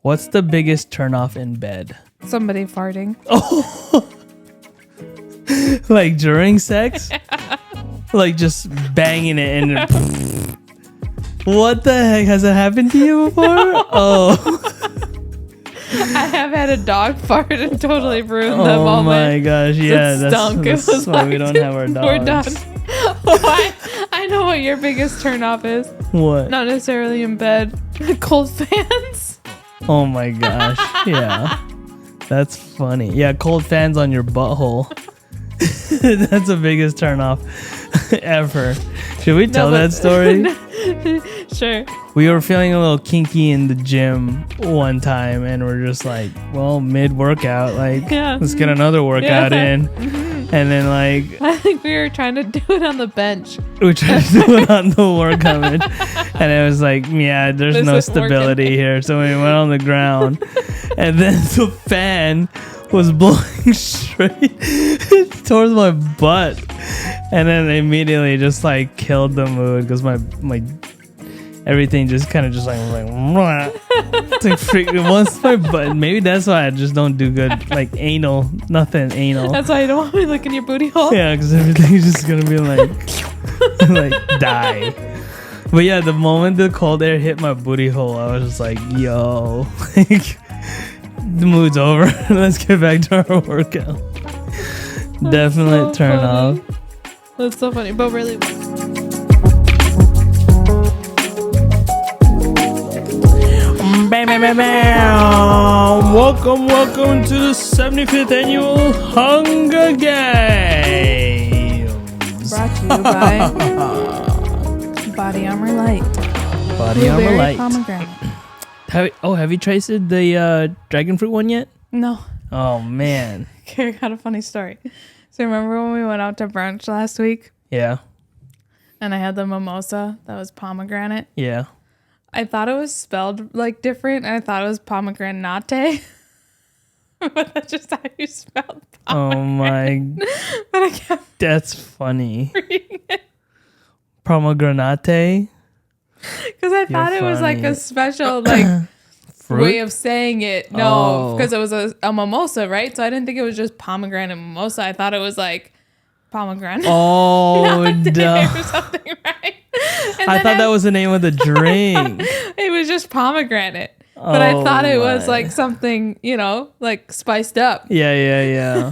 What's the biggest turnoff in bed? Somebody farting. Oh, like during sex? Like just banging it and what the heck? Has it happened to you before? No. Oh. I have had a dog fart and totally ruined the Oh moment. my gosh, yeah. It stunk. That's why we don't have our dogs. We're done. I know what your biggest turnoff is. What? Not necessarily in bed. Cold fans. Oh my gosh, yeah. That's funny. Yeah, cold fans on your butthole. That's the biggest turnoff ever. Should we tell that story? Sure. We were feeling a little kinky in the gym one time, and we're just like, well, mid-workout, like, let's get another workout in. And then, like, I think we were trying to do it on the bench. we tried to do it on the workout bench, and it was like, yeah, there's no stability here. So we went on the ground, and then the fan was blowing straight towards my butt, and then immediately just like killed the mood because my everything just kind of just like once my butt. Maybe that's why I just don't do good like anal, nothing anal. That's why you don't want me to look in your booty hole. Yeah, because everything's just gonna be like like die. But yeah, the moment the cold air hit my booty hole, I was just like, yo, the mood's over. Let's get back to our workout. Definitely so turn funny. off. That's so funny, but really. Welcome to the 75th annual Hunger Games. Brought to you by Body Armor Light. Body Armor Blueberry Light. Pomegranate. Have you tasted the dragon fruit one yet? No. Oh man. Okay, I got a funny story. So remember when we went out to brunch last week Yeah. and I had the mimosa that was pomegranate? Yeah. I thought it was spelled like different. And I thought it was pomegranate. But that's just how you spelled pomegranate. Oh my. But I kept That's funny. reading it Pomegranate. because I thought it was like funny. a special like Fruit? way of saying it. No, Oh. because it was a mimosa, right? So I didn't think it was just pomegranate mimosa. I thought it was like pomegranate. Oh, duh. or something, right? I thought that was the name of the drink. It was just pomegranate. But I thought it was my. like something, like spiced up. Yeah.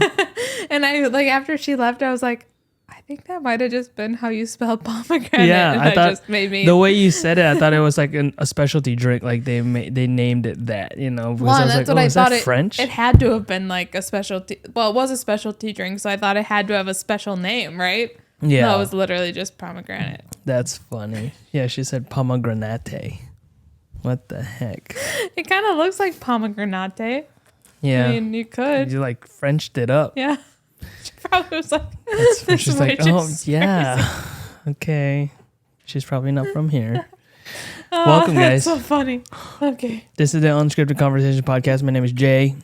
And I like after she left, I was like, I think that might have just been how you spelled pomegranate. Yeah, and I thought just made me the way you said it, I thought it was like a specialty drink. Like they named it that, because Well, I was that's like, what I is thought. that French? It had to have been like a specialty. Well, it was a specialty drink, so I thought it had to have a special name, right? Yeah. No, it was literally just pomegranate. That's funny. Yeah, she said pomegranate. What the heck? It kind of looks like pomegranate. Yeah. I mean, you could. You like Frenched it up. Yeah. She probably was like, She's this like, witch oh, is yeah. Okay. She's probably not from here. Oh, Welcome, guys. That's so funny. Okay. This is the Unscripted Conversation Podcast. My name is Jay.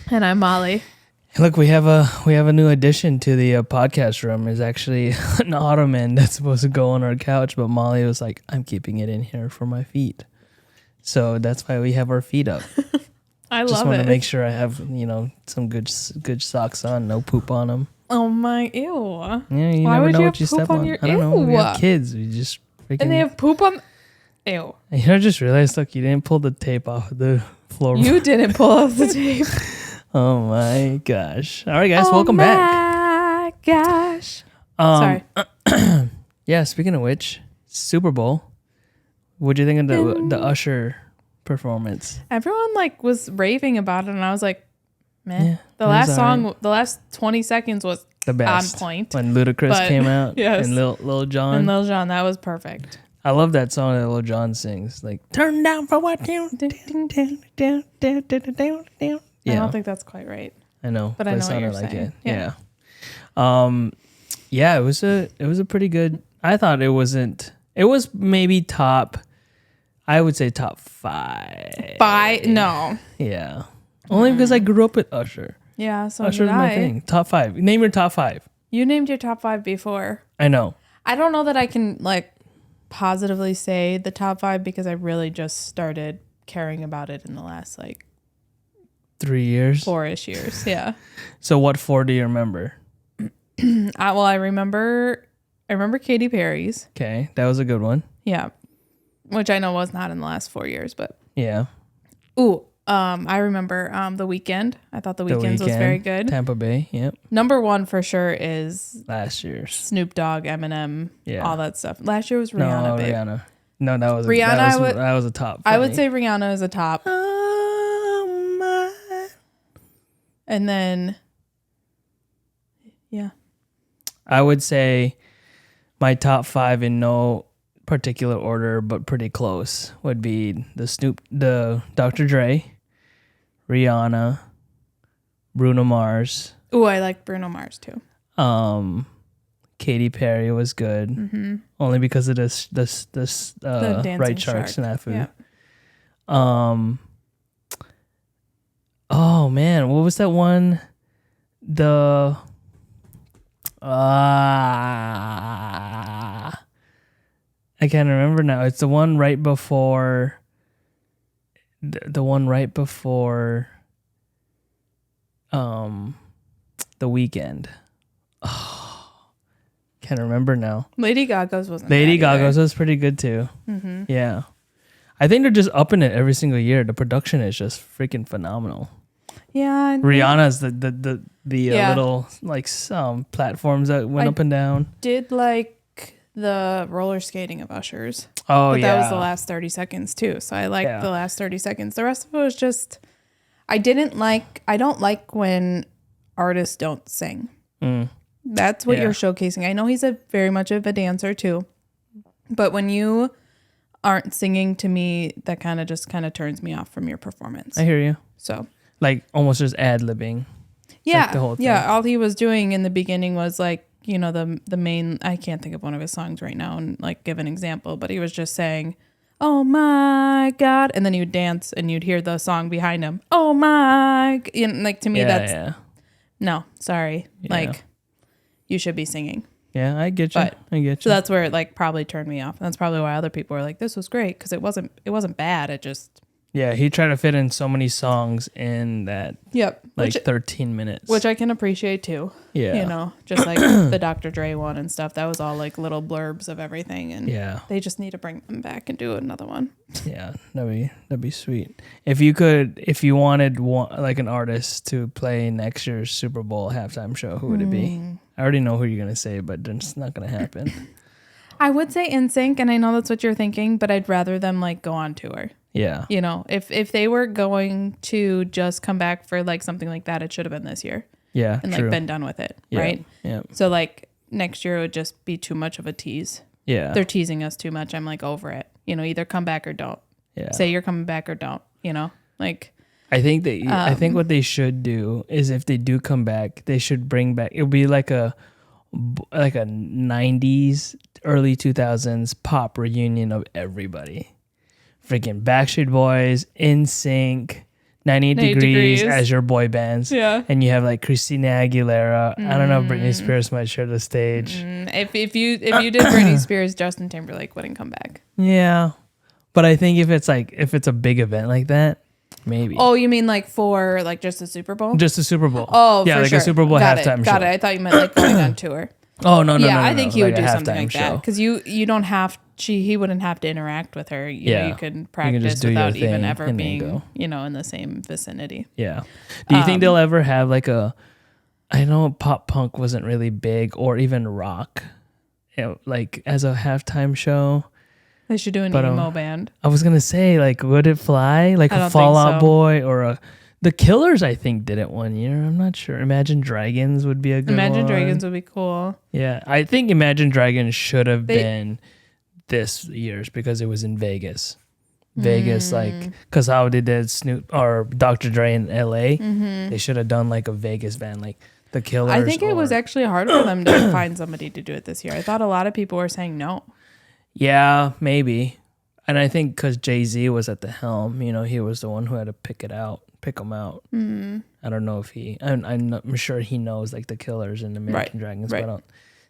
And I'm Molly. Look, we have a new addition to the podcast room. There's actually an ottoman that's supposed to go on our couch, but Molly was like, I'm keeping it in here for my feet. So that's why we have our feet up. I Just love want it. to make sure I have, some good socks on, no poop on them. Oh my, ew. Yeah, you Why never would know you what you have poop step on on. your- I don't know. We Ew. have kids. We just freaking. And they have poop on. Ew. I just realized, look, you didn't pull the tape off of the floor. You didn't pull off the tape. Oh my gosh! All right, guys, Oh welcome back. my gosh. Sorry. Yeah. Speaking of which, Super Bowl. What'd you think of the Usher performance? Everyone was raving about it, and I was like, meh. Yeah, The it last was song, alright. the last 20 seconds was The best. on point. When Ludacris But- came out. yes. And Lil Jon. And Lil Jon, that was perfect. I love that song that Lil Jon sings. Like, turn down for what? Down. I Yeah. don't think that's quite right. I know, But I know it what sounded you're like saying. it. Yeah. Yeah, it was a pretty good. I thought it wasn't. It was maybe top. I would say top 5. No. Yeah. Only because I grew up with Usher. Yeah, so Usher's did my I. thing. Top 5. Name your top 5. You named your top 5 before. I know. I don't know that I can positively say the top 5 because I really just started caring about it in the last like 3 years, 4-ish years. Yeah. So what 4 do you remember? Well, I remember Katy Perry's. Okay, that was a good one. Yeah, which I know was not in the last 4 years, but yeah. Ooh, I remember The Weeknd. I thought The Weeknd was very good. Tampa Bay, yep. Number one for sure is Last year's Snoop Dogg, Eminem, Yeah. all that stuff. Last year was Rihanna. No, Rihanna. No, that was Rihanna. that was a top. I would say Rihanna is a top, Oh my. and then yeah, I would say my top 5 in no particular order, but pretty close, would be the Dr. Dre, Rihanna, Bruno Mars. Ooh, I like Bruno Mars too. Katy Perry was good, only because of this Dancing Right Shark snafu. Yeah. Oh man, what was that one? I can't remember now. It's the one right before. The one right before. The Weekend. Oh, can't remember now. Lady Gaga's wasn't. Lady bad either. Gaga's was pretty good too. Yeah, I think they're just upping it every single year. The production is just freaking phenomenal. Yeah. Rihanna's the Yeah. little like platforms that went up and down. Did like the roller skating of Usher's. Oh But yeah, that was the last 30 seconds too. So I liked Yeah. the last 30 seconds. The rest of it was just, I don't like when artists don't sing. That's what Yeah. you're showcasing. I know he's very much of a dancer too. But when you aren't singing, to me, that kind of turns me off from your performance. I hear you. So Like almost just ad-libbing. yeah, the whole thing. yeah. All he was doing in the beginning was like, you know, the main. I can't think of one of his songs right now and like give an example, but he was just saying, "Oh my God," and then he would dance, and you'd hear the song behind him. Oh my, you know, like to me, that's no, sorry, like you should be singing. Yeah, I get you. But- I get So you. that's where it like probably turned me off. And that's probably why other people were like, "This was great," because it wasn't bad. It just Yeah, he tried to fit in so many songs in that like 13 minutes. which I can appreciate too. Yeah. You know, just like the Dr. Dre one and stuff. That was all like little blurbs of everything. And Yeah. they just need to bring them back and do another one. Yeah, that'd be sweet. If you wanted like an artist to play next year's Super Bowl halftime show, who would it be? I already know who you're gonna say, but it's not gonna happen. I would say NSYNC, and I know that's what you're thinking, but I'd rather them like go on tour. Yeah. You know, if they were going to just come back for like something like that, it should have been this year. Yeah. And true. like been done with it. Yeah, Right. Yeah. So like next year it would just be too much of a tease. Yeah. They're teasing us too much. I'm like over it. You know, either come back or don't. Yeah. Say you're coming back or don't. You know, like I think what they should do is if they do come back, they should bring back. It would be like a 90s, early 2000s pop reunion of everybody. Freaking Backstreet Boys, NSYNC, 98 Degrees as your boy bands. Yeah. And you have like Christina Aguilera. I don't know if Britney Spears might share the stage. if you did Britney Spears, Justin Timberlake wouldn't come back. Yeah. But I think if it's a big event like that, maybe. Oh, you mean like for like just the Super Bowl? Just a Super Bowl. Oh, yeah, for like sure. a Super Bowl halftime show. Got it. I thought you meant like going on tour. Oh no! Yeah, no, I think he like would a do something halftime like that because you don't have he wouldn't have to interact with her. You know, you can practice just do your without even thing ever and then being go. in the same vicinity. Yeah. Do you think they'll ever have like I know pop punk wasn't really big or even rock, like as a halftime show. They should do an emo band. I was gonna say like, would it fly like I don't a Fall think Out so. Boy or The Killers? I think did it one year. I'm not sure. Imagine Dragons would be a good Imagine one. Dragons would be cool. Yeah, I think Imagine Dragons should have been this year's because it was in Vegas. Vegas, like, because how they did Snoop or Dr. Dre in LA, they should have done like a Vegas band, like The Killers. I think it was actually hard for them to find somebody to do it this year. I thought a lot of people were saying no. Yeah, maybe. And I think because Jay-Z was at the helm, he was the one who had to pick them out. I don't know if I'm sure he knows like The Killers and American Dragons, but I don't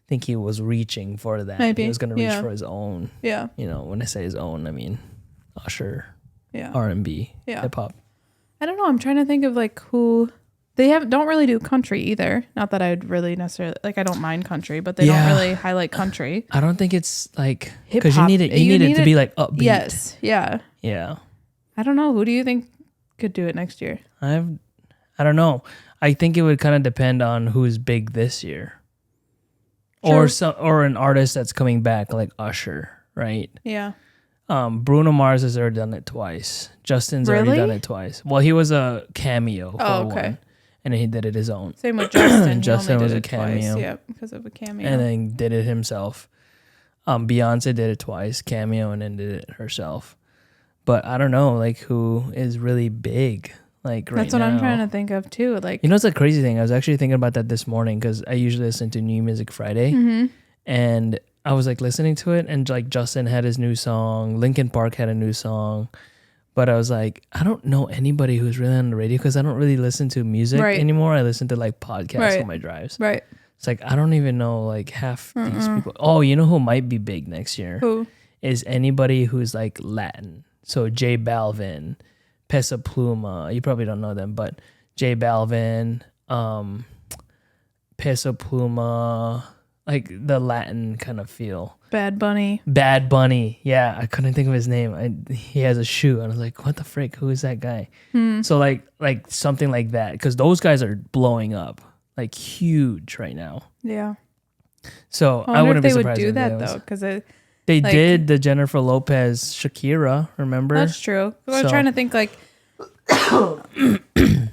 think he was reaching for that. Maybe. He was going to reach Yeah. for his own. Yeah. When I say his own, I mean Usher. R&B, Yeah. hip hop. I don't know. I'm trying to think of like who they don't really do country either. Not that I'd really necessarily like. I don't mind country, but they don't really highlight country. I don't think it's like Hip because you hop. need it. You need it to be like upbeat. Yes. Yeah. Yeah. I don't know. Who do you think could do it next year? I don't know. I think it would kind of depend on who's big this year, True. or an artist that's coming back like Usher, right? Yeah. Bruno Mars has already done it twice. Justin's already done it twice. Well, he was a cameo for one, and then he did it his own. Same with Justin. Justin was a cameo. cameo. Yeah, because of a cameo. And then did it himself. Beyonce did it twice, cameo, and then did it herself. But I don't know, like who is really big, like right now. That's what I'm trying to think of too. Like, you know, it's a crazy thing. I was actually thinking about that this morning because I usually listen to New Music Friday, and I was like listening to it, and like Justin had his new song, Linkin Park had a new song, but I was like, I don't know anybody who's really on the radio because I don't really listen to music anymore. I listen to like podcasts on my drives. Right. It's like I don't even know like half these people. Oh, you know who might be big next year? Who is anybody who's like Latin? So J Balvin, Peso Pluma. You probably don't know them, but J Balvin, Peso Pluma, like the Latin kind of feel. Bad Bunny. Yeah, I couldn't think of his name. He has a shoe, and I was like, "What the frick? Who is that guy?" So like something like that, because those guys are blowing up, like huge right now. Yeah. So I wouldn't be be surprised surprised if they would do that though, because they did the Jennifer Lopez Shakira. Remember? That's true. I was trying to think like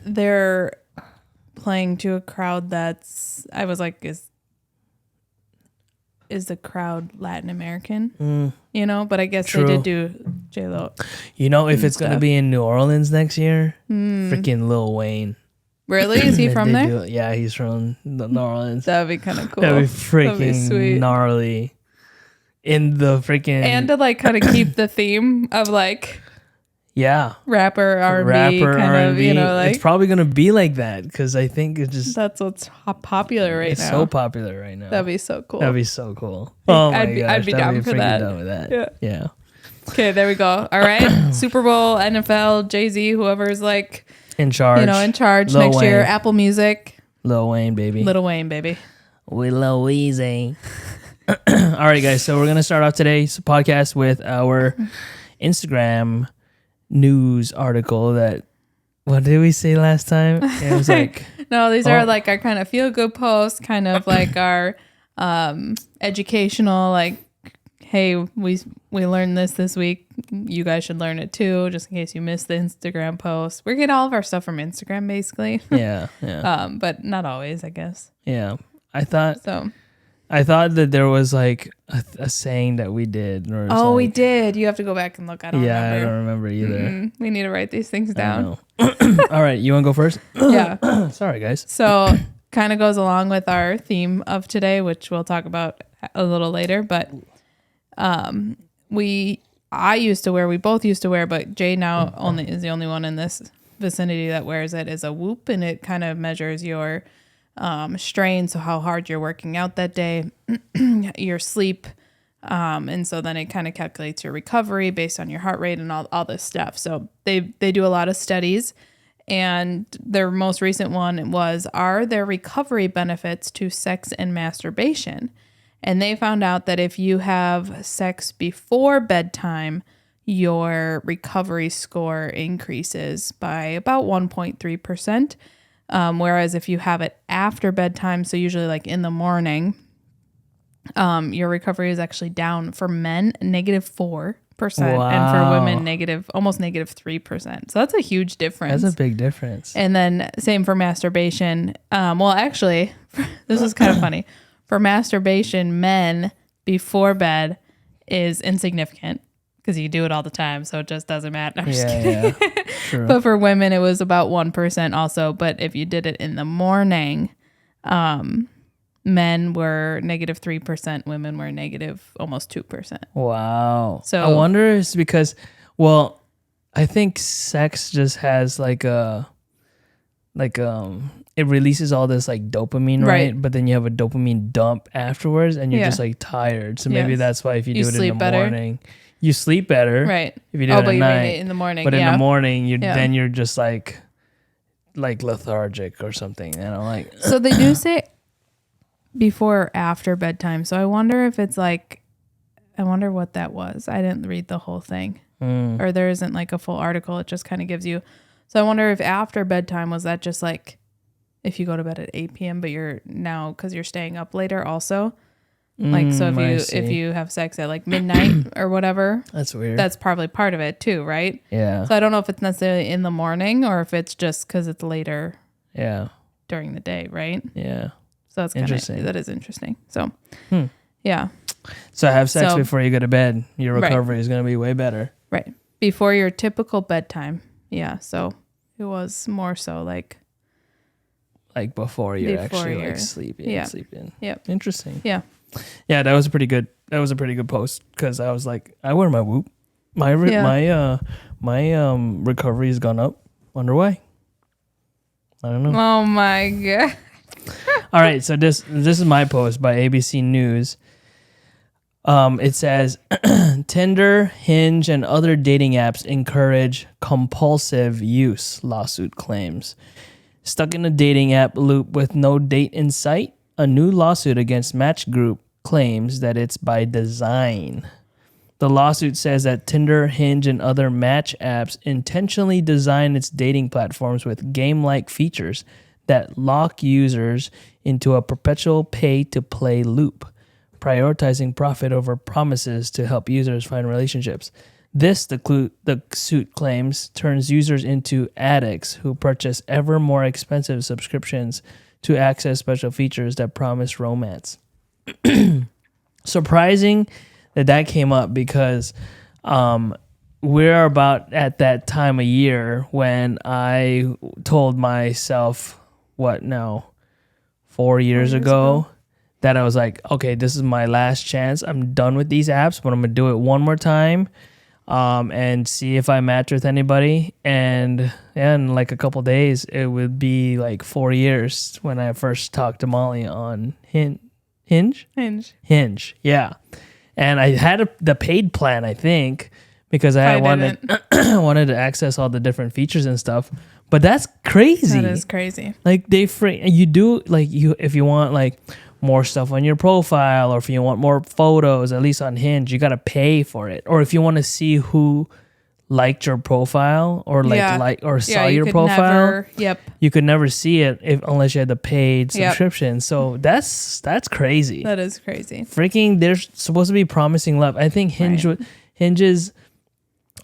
they're playing to a crowd that's. I was like, is the crowd Latin American? You know, but I guess they did do J-Lo. You know, if it's going to be in New Orleans next year, freaking Lil Wayne. Really? Is he from there? Yeah, he's from New Orleans. That'd be kind of cool. That'd be freaking gnarly. In the freaking... And to like kind of keep the theme of like... Yeah. Rapper, R&B, kind of, you know, like... It's probably going to be like that because I think it's just... That's what's popular right now. It's so popular right now. That'd be so cool. That'd be so cool. Oh my gosh. I'd be down for that. Down with that. Yeah. Okay, there we go. All right. Super Bowl, NFL, Jay-Z, whoever's like... In charge. You know, in charge Lil next Wayne. year. Apple Music. Lil Wayne, baby. Little Wayne, baby. Willow Weezy. All right, guys. So we're going to start off today's podcast with our Instagram news article that, what did we say last time? It was like... No, these are like our kind of feel-good posts, kind of like our educational, like, hey, we learned this week. You guys should learn it too, just in case you missed the Instagram post. We get all of our stuff from Instagram, basically. Yeah. But not always, I guess. Yeah. I thought that there was like a saying that we did. We did. You have to go back and look. I don't remember. I don't remember either. We need to write these things down. All right. You want to go first? Yeah. Sorry, guys. So kind of goes along with our theme of today, which we'll talk about a little later. But we both used to wear, but Jay now is the only one in this vicinity that wears it, is a Whoop, and it kind of measures your strain, so how hard you're working out that day, your sleep, and so then it kind of calculates your recovery based on your heart rate and all this stuff. So they do a lot of studies, and their most recent one was, are there recovery benefits to sex and masturbation? And they found out that if you have sex before bedtime, your recovery score increases by about 1.3%. Whereas if you have it after bedtime, so usually like in the morning, your recovery is actually down for men, -4%, and for women, almost -3%. So that's a huge difference. That's a big difference. And then same for masturbation. Well, actually, this is kind of funny. For masturbation, men before bed is insignificant because you do it all the time, so it just doesn't matter. I'm just kidding. True. But for women, it was about 1% also. But if you did it in the morning, men were -3%, women were almost 2%. Wow. So I wonder if it's because, well, I think sex just has it releases all this like dopamine, right? But then you have a dopamine dump afterwards, and you're just like tired. So maybe that's why if you do it in the morning, You sleep better. Right. If you do it at but you night. made it in the morning. But in the morning, Yeah. then you're just like lethargic or something. Like. So they do say before or after bedtime. So I wonder if it's like, I wonder what that was. I didn't read the whole thing. Or there isn't like a full article. It just kind of gives you. So I wonder if after bedtime, was that just like if you go to bed at 8 p.m., but you're now, because you're staying up later also. Like, so if you have sex at like midnight or whatever. That's weird. That's probably part of it too, right? Yeah. So I don't know if it's necessarily in the morning or if it's just because it's later. Yeah. During the day, right? Yeah. So that's interesting. That is interesting. So, yeah. So have sex before you go to bed. Your recovery is going to be way better. Right. Before your typical bedtime. Yeah. So it was more so like before you're actually like sleeping. Yeah. Sleeping. Yep. Interesting. Yeah. Yeah, that was a pretty good post because I was like, I wear my Whoop. My recovery has gone up. Wonder why? I don't know. Oh my god. All right, so this is my post by ABC News. It says Tinder, Hinge, and other dating apps encourage compulsive use, lawsuit claims. Stuck in a dating app loop with no date in sight? A new lawsuit against Match Group claims that it's by design. The lawsuit says that Tinder, Hinge, and other match apps intentionally design its dating platforms with game-like features that lock users into a perpetual pay-to-play loop, prioritizing profit over promises to help users find relationships. This, the suit claims, turns users into addicts who purchase ever more expensive subscriptions to access special features that promise romance. Surprising that came up because we're about at that time of year when I told myself, 4 years ago, that I was like, okay, this is my last chance. I'm done with these apps, but I'm going to do it one more time and see if I match with anybody. And in like a couple days, it would be like 4 years when I first talked to Molly on Hinge, yeah. And I had the paid plan, I think, because I wanted wanted to access all the different features and stuff. But that's crazy. That is crazy. Like you do like if you want like more stuff on your profile, or if you want more photos, at least on Hinge, you gotta pay for it. Or if you want to see who liked your profile or saw your profile, you could never see it unless you had the paid subscription. So that's crazy. That is crazy. Freaking, they're supposed to be promising love. I think Hinge's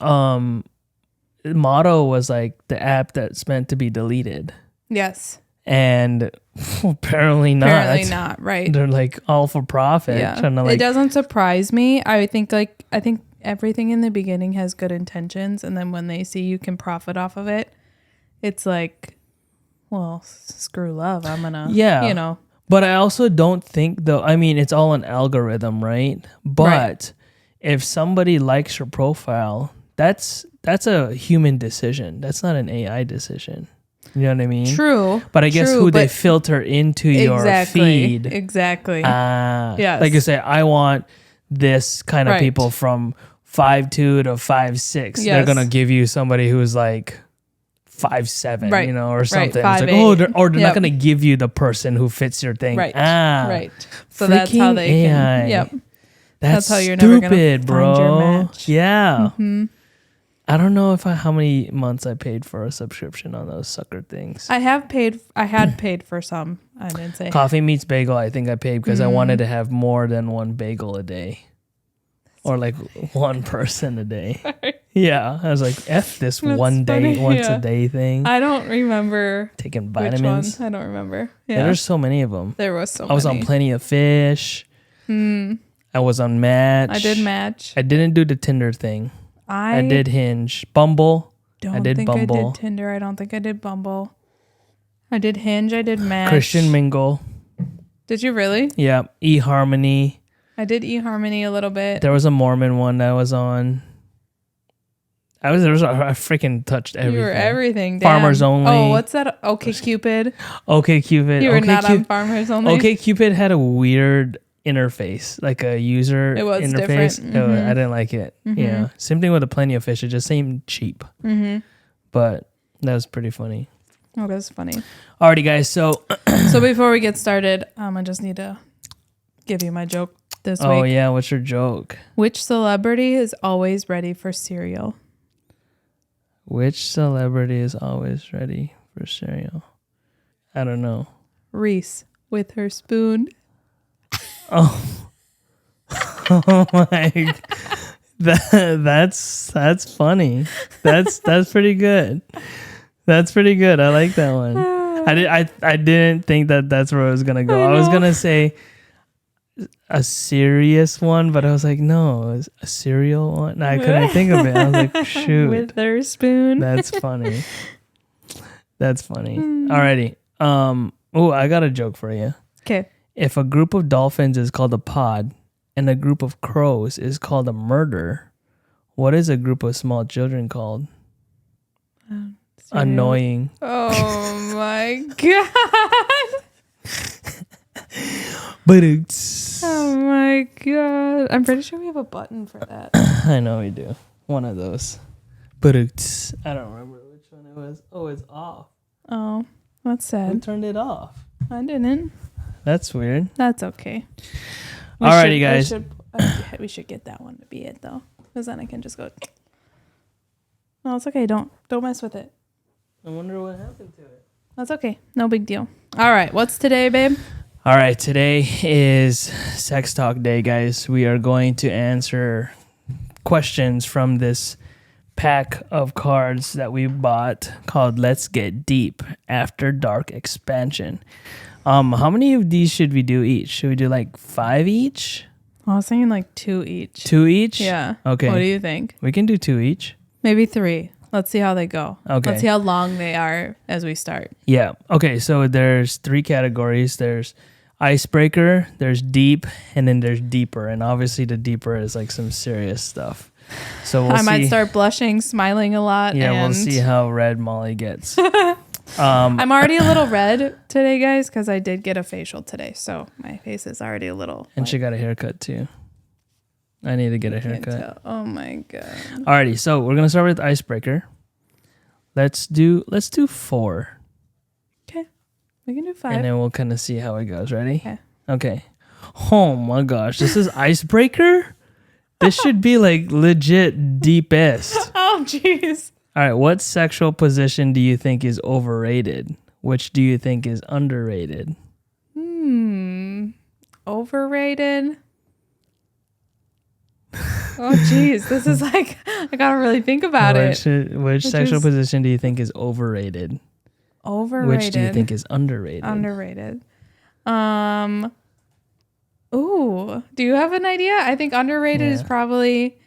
motto was like the app that's meant to be deleted. Yes. And apparently not. Apparently not, right. They're like all for profit. Yeah. To it doesn't surprise me. I think everything in the beginning has good intentions, and then when they see you can profit off of it, it's like, well, screw love. I'm gonna, But I also don't think though. I mean, it's all an algorithm, right? But if somebody likes your profile, that's a human decision. That's not an AI decision. You know what I mean? True. But I guess they filter into your feed. Exactly. Yes. Like you say, I want this kind of people from 5'2" to 5'6". Yes. They're gonna give you somebody who's like 5'7", or something. Right. It's like, they're not gonna give you the person who fits your thing. Right. Right. So that's how they AI. can. Yep. That's how you're stupid, never gonna bro. Find your match. Yeah. Mm-hmm. I don't know how many months I paid for a subscription on those sucker things. I had paid for some. I didn't say Coffee Meets Bagel. I think I paid because I wanted to have more than one bagel a day, or like one person a day. Yeah, I was like, "F this once a day thing." I don't remember taking vitamins. Which one? I don't remember. Yeah, there's so many of them. There was so many. I was on Plenty of Fish. I was on Match. I did Match. I didn't do the Tinder thing. I did Hinge. Bumble. I did Tinder. I don't think I did Bumble. I did Hinge. I did Match. Christian Mingle. Did you really? Yeah. eHarmony. I did eHarmony a little bit. There was a Mormon one that I was on. I freaking touched everything. You were everything. Farmers Only. Oh, what's that? Okay Cupid. Okay Cupid. You were not on Farmers Only. Okay Cupid had a weird interface, like a user It was interface. different. Oh, I didn't like it. Yeah. Same thing with the Plenty of Fish. It just seemed cheap. But that was pretty funny. Oh, that's funny. Alrighty, guys. So Before we get started, I just need to give you my joke this week. Oh, yeah. What's your joke? Which celebrity is always ready for cereal? Which celebrity is always ready for cereal? I don't know. Reese with her spoon. Oh, oh my! That's funny. That's pretty good. That's pretty good. I like that one. I didn't think that's where I was gonna go. I was gonna say a serious one, but I was like, no, a cereal one. I couldn't think of it. I was like, shoot. With her spoon. That's funny. That's funny. Alrighty. Oh, I got a joke for you. Okay. If a group of dolphins is called a pod and a group of crows is called a murder, what is a group of small children called? Annoying. Oh my god. But it's... Oh my god. I'm pretty sure we have a button for that. I know we do. One of those. But it's... I don't remember which one it was. Oh, it's off. Oh, that's Who sad. turned it off? I didn't. That's weird. That's okay. Alrighty, guys. We should get that one to be it though, because then I can just go. No, it's okay. Don't mess with it. I wonder what happened to it. That's okay. No big deal. All right. What's today, babe? All right. Today is Sex Talk Day, guys. We are going to answer questions from this pack of cards that we bought called Let's Get Deep After Dark Expansion. How many of these should we do each? Should we do like 5 each? I was thinking like 2 each. 2 each? Yeah. Okay. What do you think? We can do 2 each. Maybe 3. Let's see how they go. Okay. Let's see how long they are as we start. Yeah. Okay. So there's 3 categories. There's icebreaker, there's deep, and then there's deeper. And obviously the deeper is like some serious stuff. So we'll see. I might start blushing, smiling a lot. Yeah, we'll see how red Molly gets. I'm already a little red today, guys, because I did get a facial today. So my face is already a little. And she got a haircut too. I need to get a haircut. Oh my god. Alrighty, so we're gonna start with icebreaker. Let's do 4. Okay. We can do 5. And then we'll kind of see how it goes. Ready? Okay. Oh my gosh, this is icebreaker? This should be like legit deepest. Oh jeez. All right, what sexual position do you think is overrated? Which do you think is underrated? Overrated? Oh jeez, this is like, I gotta really think about it. Which sexual position do you think is overrated? Overrated. Which do you think is underrated? Underrated. Ooh, do you have an idea? I think underrated is probably,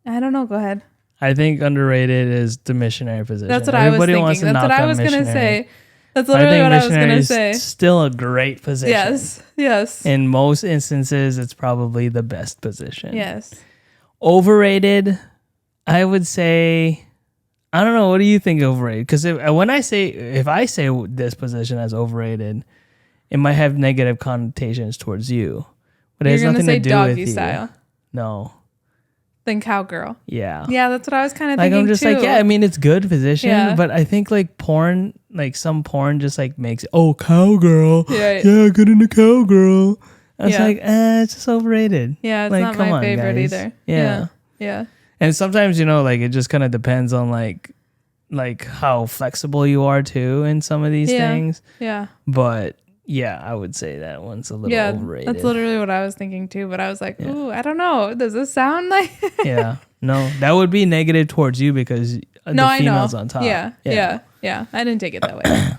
I don't know, go ahead. I think underrated is the missionary position. That's what I was thinking. That's what I was going to say. That's literally what I was going to say. Still a great position. Yes. In most instances, it's probably the best position. Yes. Overrated, I would say, I don't know. What do you think overrated? Because if I say this position as overrated, it might have negative connotations towards you, but it has nothing to do with you. Style. No. Then cowgirl. Yeah. Yeah, that's what I was kind of like, thinking. I'm just too. like, yeah, I mean, it's good position, but I think like porn, like some porn just like makes, cowgirl. Yeah, good into cowgirl. I was like, it's just overrated. Yeah, it's like, not my favorite guys. either. Yeah. And sometimes, like, it just kind of depends on like how flexible you are too in some of these things. Yeah. But yeah, I would say that one's a little overrated. That's literally what I was thinking too. But I was like, ooh, I don't know. Does this sound like? Yeah. No, that would be negative towards you because the female's on top. Yeah. I didn't take it that way.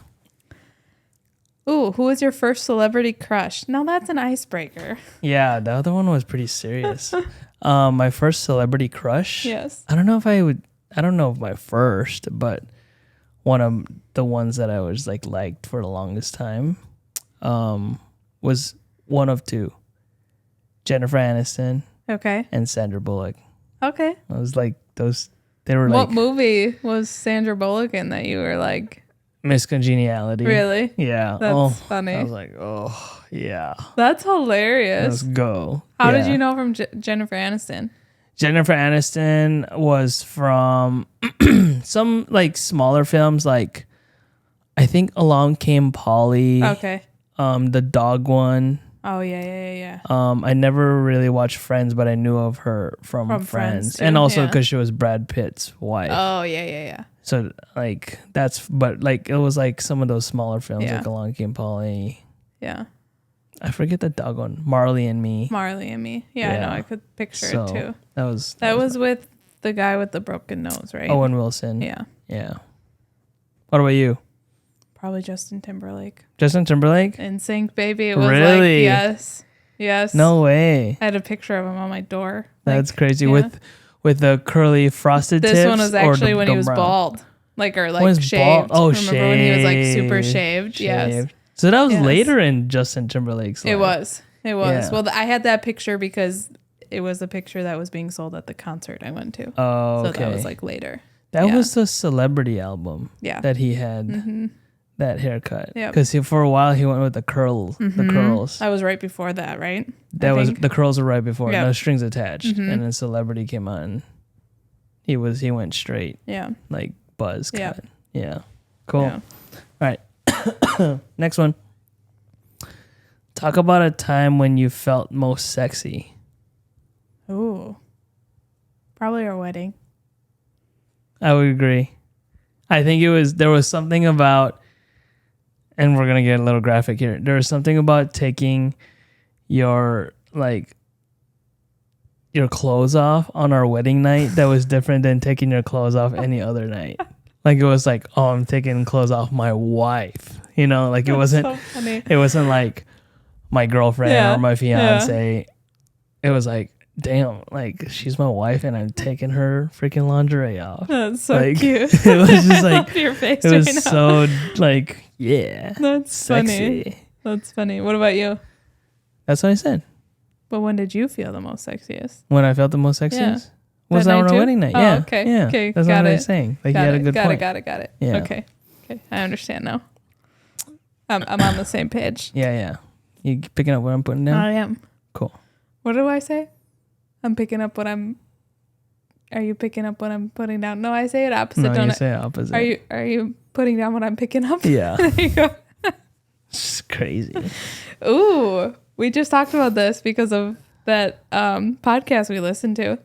Ooh, who was your first celebrity crush? Now that's an icebreaker. Yeah, the other one was pretty serious. My first celebrity crush? Yes. I don't know if my first, but one of the ones that I was liked for the longest time was one of 2. Jennifer Aniston. Okay. And Sandra Bullock. Okay. I was like those. They were What movie was Sandra Bullock in that you were like? Miss Congeniality. Really? Yeah. That's funny. I was like, oh, yeah. That's hilarious. Let's go. How did you know from Jennifer Aniston? Jennifer Aniston was from some like smaller films, like I think Along Came Polly. Okay. The dog one. Oh yeah. I never really watched Friends, but I knew of her from Friends too, and also because she was Brad Pitt's wife. Oh yeah. So like but like it was like some of those smaller films, Yeah. like Along Came Polly. Yeah. I forget the dog one. Marley and Me. Marley and Me. Yeah, I know. I could picture it too. That was with the guy with the broken nose, right? Owen Wilson. Yeah. Yeah. What about you? Probably Justin Timberlake. Justin Timberlake? NSYNC, baby. It was Really? like, yes. No way. I had a picture of him on my door. That's crazy. yeah. With the curly frosted tips. This one was actually when he was bald. Shaved. Bald? Oh, Remember when he was like super shaved? Yes. So that was later in Justin Timberlake's life. It was. Yeah. Well, I had that picture because it was a picture that was being sold at the concert I went to. Oh, okay. So that was like later. That was the Celebrity album. Yeah. That he had that haircut. Yeah. Because for a while he went with the curls. The curls. That was right before that, right? The curls were right before. Yep. No strings attached. And then Celebrity came on. He went straight. Yeah. Like buzz cut. Yep. Yeah. Cool. Yeah. All right. Next one. Talk about a time when you felt most sexy. Ooh. Probably our wedding. I would agree. I think there was something about, and we're going to get a little graphic here. There was something about taking your clothes off on our wedding night that was different than taking your clothes off any other night. Like it was like, oh, I'm taking clothes off my wife. You know, like it wasn't so funny. It wasn't like my girlfriend or my fiance. Yeah. It was like, damn, like she's my wife and I'm taking her freaking lingerie off. That's so like, cute. It was just like your face it was right now. so like, yeah. That's sexy. Funny. That's funny. What about you? That's what I said. But when did you feel the most sexiest? When I felt the most sexiest? Yeah. Was that on our wedding night? Oh, yeah. okay. Yeah. Okay. That's what I was saying. Like you had a good point. Got it. Yeah. Okay. I understand now. I'm on the same page. Yeah. You picking up what I'm putting down? I am. Cool. What do I say? I'm picking up what I'm. Are you picking up what I'm putting down? No, I say it opposite. No, don't you I? say opposite. Are you putting down what I'm picking up? Yeah. There you go. It's crazy. Ooh, we just talked about this because of that podcast we listened to.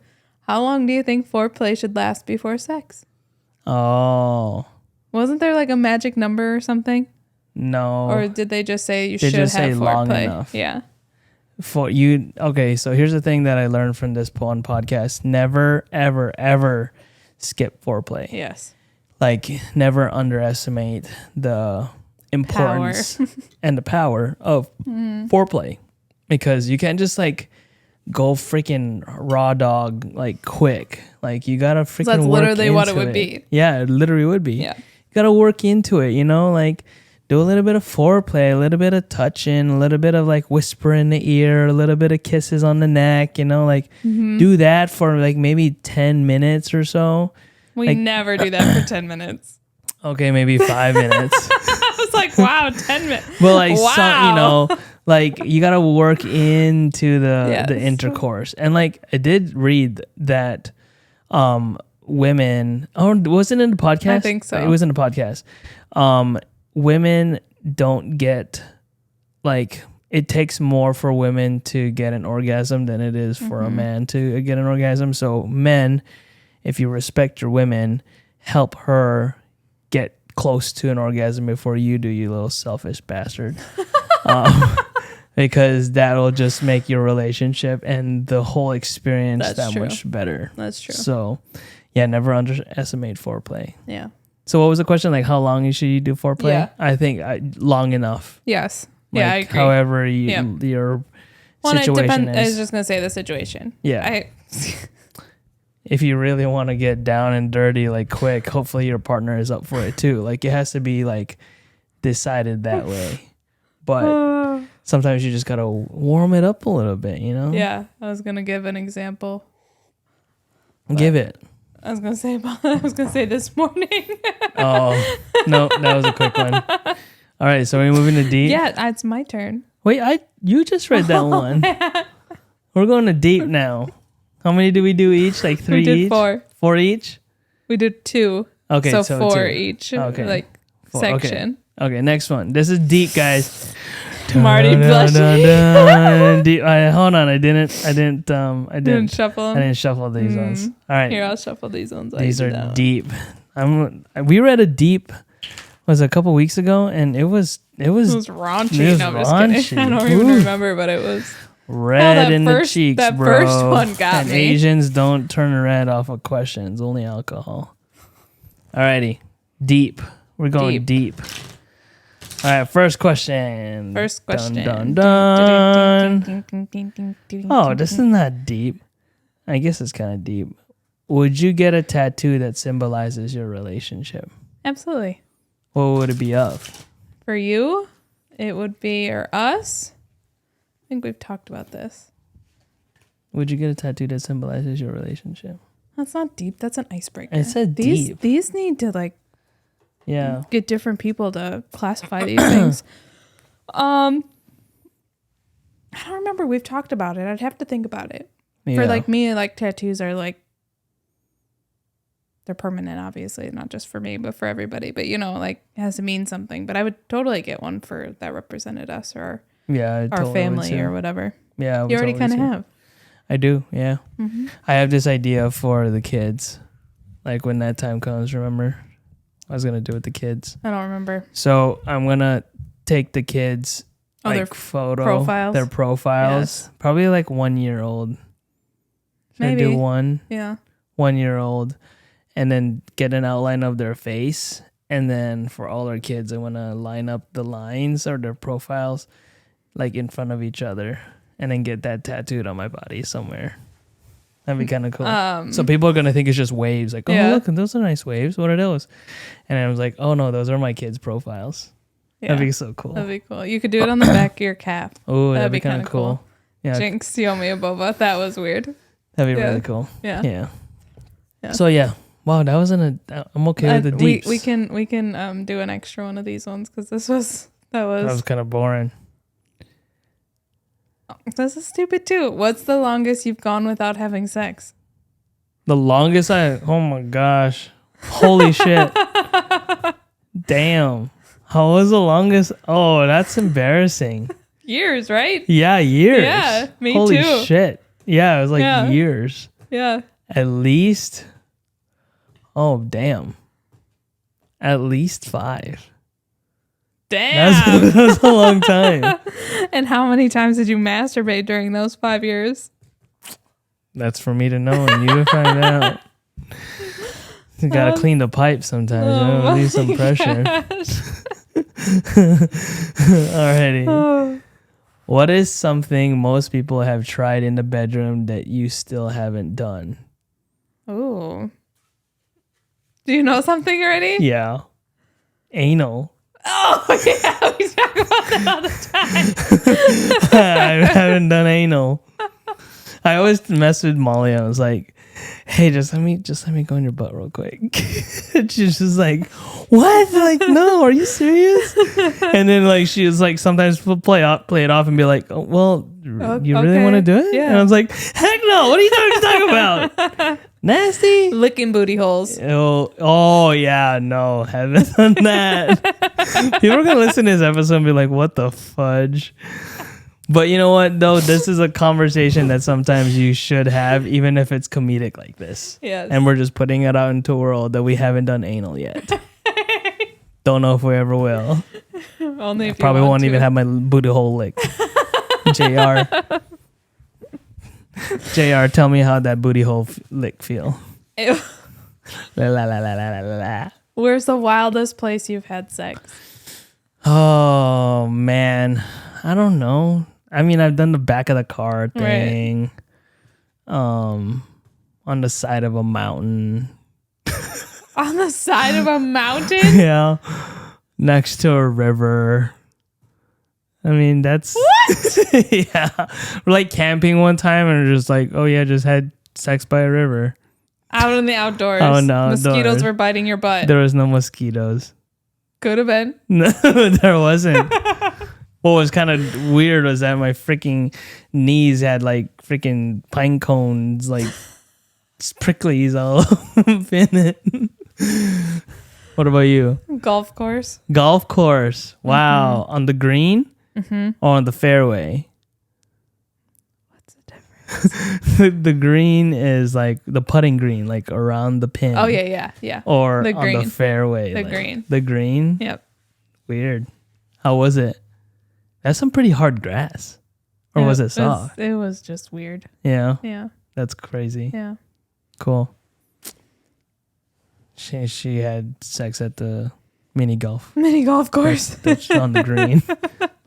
How long do you think foreplay should last before sex? Oh. Wasn't there like a magic number or something? No. Or did they just say you they should just have say foreplay? long enough. Yeah. Okay, so here's the thing that I learned from this one podcast. Never, ever, ever skip foreplay. Yes. Like, never underestimate the importance and the power of foreplay. Because you can't just like go freaking raw dog like quick. Like you gotta freaking that's work literally into what it would be. Yeah, it literally would be. Yeah. You gotta work into it, you know, like do a little bit of foreplay, a little bit of touching, a little bit of like whisper in the ear, a little bit of kisses on the neck, you know, like do that for like maybe 10 minutes or so. We like, never do that for 10 minutes. Okay, maybe 5 minutes. I was like, wow, 10 minutes. But like wow. some, you know, like you gotta work into the intercourse. And like I did read that women was it in the podcast? I think so. It was in the podcast. Women don't get like it takes more for women to get an orgasm than it is for a man to get an orgasm. So men, if you respect your women, help her get close to an orgasm before you do, you little selfish bastard. Because that'll just make your relationship and the whole experience much better. That's true. So, yeah, never underestimate foreplay. Yeah. So, what was the question? Like, how long should you do foreplay? Yeah. I think long enough. Yes. Like, yeah, I agree. However your situation is. I was just going to say the situation. Yeah. If you really want to get down and dirty, like quick, hopefully your partner is up for it too. Like, it has to be like decided that way. But sometimes you just got to warm it up a little bit, you know? Yeah. I was going to give an example. Give it. I was gonna say this morning. Oh no, that was a quick one. All right, so we're moving to deep. Yeah, it's my turn. Wait, you just read that one. Man. We're going to deep now. How many do we do each? Like 3 each? We did 4. 4 each? We did 2. Okay, so 4 2. Each. Okay. Like 4. section. Okay, next one. This is deep, guys. Marty blushing. Deep. Hold on, I didn't Shuffle them. I didn't shuffle these ones. All right. Here, I'll shuffle these ones. These are deep. We read a deep was a couple weeks ago, and it was raunchy. It was no, I'm raunchy. just kidding. I don't even remember, but it was red in the cheeks, that bro. That first one got and me. Asians don't turn red off of questions, only alcohol. Alrighty, deep. We're going deep. All right, first question. Dun, dun, dun. Oh, this is not deep. I guess it's kind of deep. Would you get a tattoo that symbolizes your relationship? Absolutely. What would it be of? For you, it would be, or us. I think we've talked about this. Would you get a tattoo that symbolizes your relationship? That's not deep. That's an icebreaker. It said deep. These need to get different people to classify these things. I don't remember. We've talked about it. I'd have to think about it. Yeah. For me, tattoos are they're permanent, obviously, not just for me, but for everybody. But it has to mean something. But I would totally get one that represented us or our totally family or whatever. Yeah, you already kind of have. I do, yeah. Mm-hmm. I have this idea for the kids. Like when that time comes, remember? I was going to do it with the kids. I don't remember. So I'm going to take the kids, their profiles. Their profiles. Yes. Probably 1 year old. Should Maybe. I do one? Yeah. 1 year old. And then get an outline of their face. And then for all our kids, I want to line up the lines or their profiles in front of each other. And then get that tattooed on my body somewhere. That'd be kind of cool. So people are going to think it's just waves. Look, those are nice waves. What are those? And I was like, oh, no, those are my kids' profiles. Yeah. That'd be so cool. That'd be cool. You could do it on the back of your calf. Oh, that'd be kind of cool. Yeah. Jinx, you owe me a boba. That was weird. That'd be really cool. Yeah. So, yeah. Wow, that wasn't I'm okay with the deeps. We can do an extra one of these ones because that was kind of boring. This is stupid too. What's the longest you've gone without having sex? The longest oh my gosh. Holy shit. Damn. How was the longest? Oh, that's embarrassing. Years, right? Yeah, years. Yeah, me Holy too. Holy shit. Yeah, it was years. Yeah. At least. Oh, damn. At least 5. Damn. That's a long time. And how many times did you masturbate during those 5 years? That's for me to know and you to find out. You gotta clean the pipe sometimes. Leave some pressure. Alrighty. Oh. What is something most people have tried in the bedroom that you still haven't done? Oh. Do you know something already? Yeah. Anal. Oh, yeah. We talk about that all the time. I haven't done anal. I always mess with Molly. I was like, hey, just let me go in your butt real quick. And she's just like, what? No, are you serious? And then she was like, sometimes we'll play it off and be like, oh, well, you really want to do it? Yeah. And I was like, heck no, what are you talking about? Nasty? Licking booty holes. Oh yeah, no, haven't done that. People are going to listen to this episode and be like, what the fudge? But you know what, though? This is a conversation that sometimes you should have, even if it's comedic like this. Yes. And we're just putting it out into the world that we haven't done anal yet. Don't know if we ever will. Only if Probably you won't want even have my booty hole licked. JR, tell me how that booty hole lick feel. Ew. La, la, la, la, la, la, la. Where's the wildest place you've had sex? Oh, man. I don't know. I mean, I've done the back of the car thing. Right. On the side of a mountain. On the side of a mountain? Yeah. Next to a river. I mean, that's... What? Yeah. We're camping one time and we're just like, oh yeah, just had sex by a river. Out in the outdoors. Oh, no. Mosquitoes were biting your butt. There was no mosquitoes. Could have been. No, there wasn't. What was kind of weird was that my freaking knees had like freaking pine cones, like pricklies all up in it. What about you? Golf course. Golf course. Wow. Mm-hmm. On the green or on the fairway? What's the difference? The green is like the putting green, like around the pin. Oh, yeah. Or The on green. the fairway. The like, green. The green? Yep. Weird. How was it? That's some pretty hard grass. Or was it soft? It was just weird. Yeah. Yeah. That's crazy. Yeah. Cool. She had sex at the mini golf. Mini golf course. That's on the green.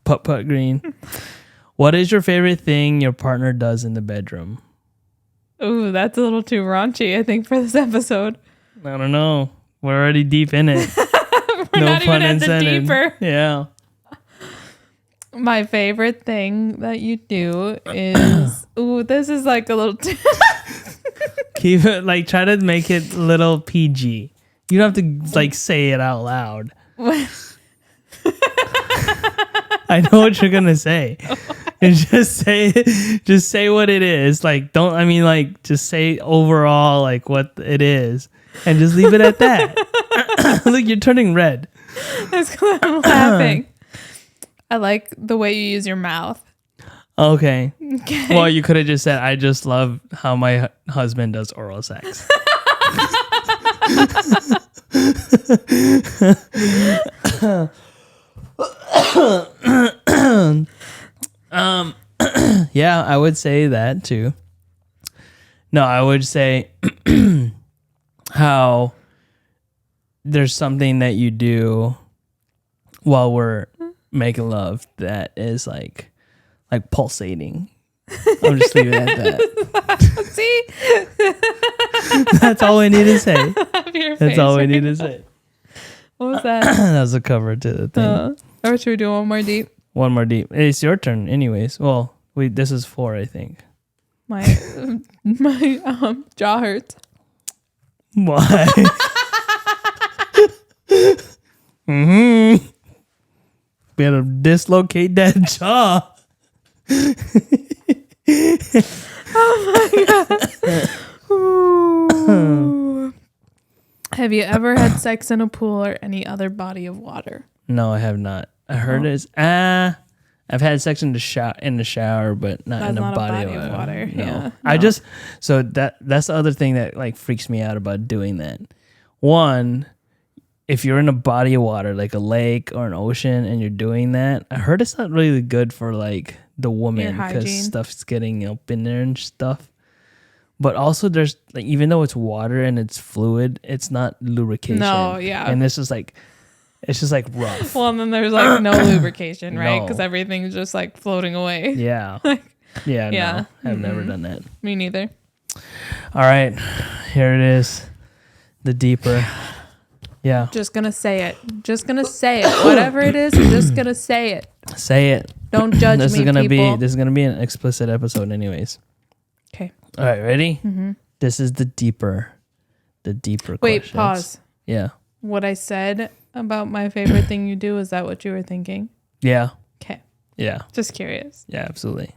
Putt green. What is your favorite thing your partner does in the bedroom? Ooh, that's a little too raunchy, I think, for this episode. I don't know. We're already deep in it. We're not even at the deeper. Yeah. My favorite thing that you do is... Ooh, this is like a little... Keep it, like, try to make it a little PG. You don't have to, like, say it out loud. I know what you're gonna say. And just say what it is. Like, just say overall, like, what it is. And just leave it at that. Look, you're turning red. That's because I'm laughing. I like the way you use your mouth. Okay. Okay. Well, you could have just said, I just love how my husband does oral sex. Yeah, I would say that too. No, I would say how there's something that you do while we're making love that is like pulsating. I'm just leaving it at that. See? That's all we need to say. Your That's face all we right need to now. say. What was that? That was a cover to the thing. Or should we do one more deep? One more deep. It's your turn, anyways. Well, this is 4, I think. My jaw hurts. Why? Better dislocate that jaw. Ooh. Have you ever had sex in a pool or any other body of water? No, I have not. I heard it's I've had sex in the shower, but not That's in a not body, of water. No. Yeah. I No. just that's the other thing that like freaks me out about doing that. One, if you're in a body of water, like a lake or an ocean, and you're doing that, I heard it's not really good for like the woman because hygiene. stuff's getting up in there and stuff. But also, there's like, even though it's water and it's fluid, it's not lubrication. No, yeah. And this is like, it's just like rough. Well, and then there's like no lubrication, right? No. Because everything's just like floating away. Yeah. Yeah. Yeah. No, I've never done that. Me neither. All right. Here it is. The deeper. Yeah. Just gonna say it. Just gonna say it. Whatever it is, I'm just gonna say it. Say it. Don't judge This me, is gonna people. this is gonna be an explicit episode, anyways. Okay. All right. Ready? Mm-hmm. This is the deeper. Wait. questions. Pause. Yeah. What I said about my favorite thing you do, is that what you were thinking? Yeah. Okay. Yeah. Just curious. Yeah. Absolutely.